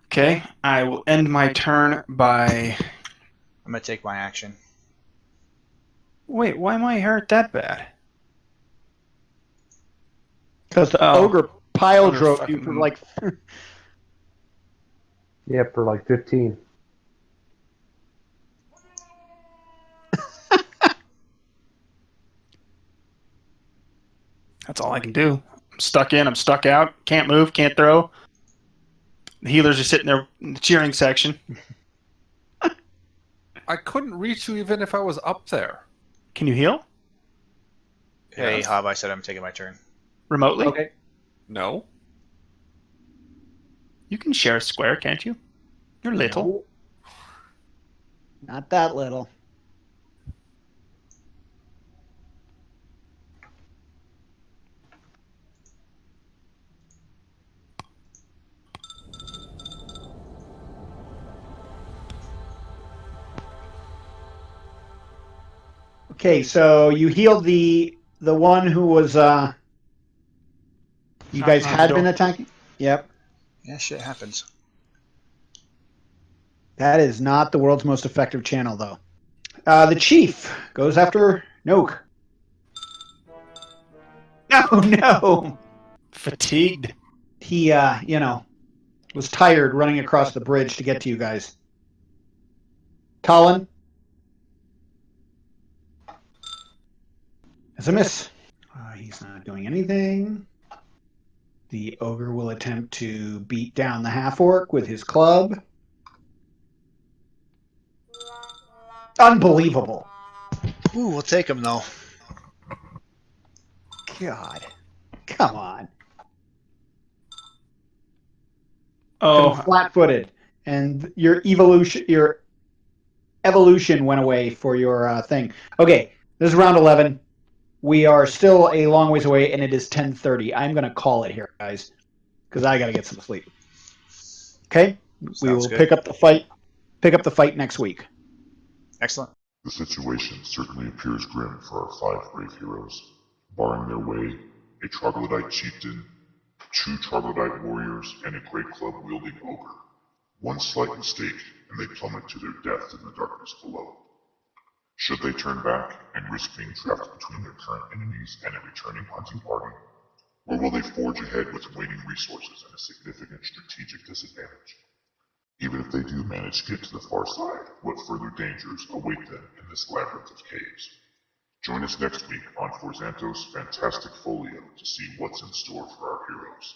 Okay, I will end my turn by... I'm going to take my action. Wait, why am I hurt that bad? Because the Oh. ogre pile Ogre drove fucking- you for like... Yeah, for like 15. That's all I can do. I'm stuck in, I'm stuck out, can't move, can't throw. The healers are sitting there in the cheering section. I couldn't reach you even if I was up there. Can you heal? Hey, Yes. Hob, I said I'm taking my turn. Remotely? Okay. No. You can share a square, can't you? You're little. No. Not that little. Okay, so you healed the one who was you guys Knocking on had the been door. attacking? Yep. Yeah, shit happens. That is not the world's most effective channel, though. The chief goes after Noak. No, no. Fatigued. He, was tired running across the bridge to get to you guys. Colin? That's a miss. He's not doing anything. The ogre will attempt to beat down the half-orc with his club. Unbelievable. Ooh, we'll take him, though. God. Come on. Oh, Flat-footed. And your evolution went away for your thing. Okay, this is round 11. We are still a long ways away, and it is 10:30. I'm going to call it here, guys, because I got to get some sleep. Okay? We Sounds will good. pick up the fight next week. Excellent. The situation certainly appears grim for our 5 brave heroes. Barring their way, a troglodyte chieftain, 2 troglodyte warriors, and a great club-wielding ogre. One slight mistake, and they plummet to their death in the darkness below. Should they turn back and risk being trapped between their current enemies and a returning hunting party? Or will they forge ahead with waning resources and a significant strategic disadvantage? Even if they do manage to get to the far side, what further dangers await them in this labyrinth of caves? Join us next week on Forzanto's Fantastic Folio to see what's in store for our heroes.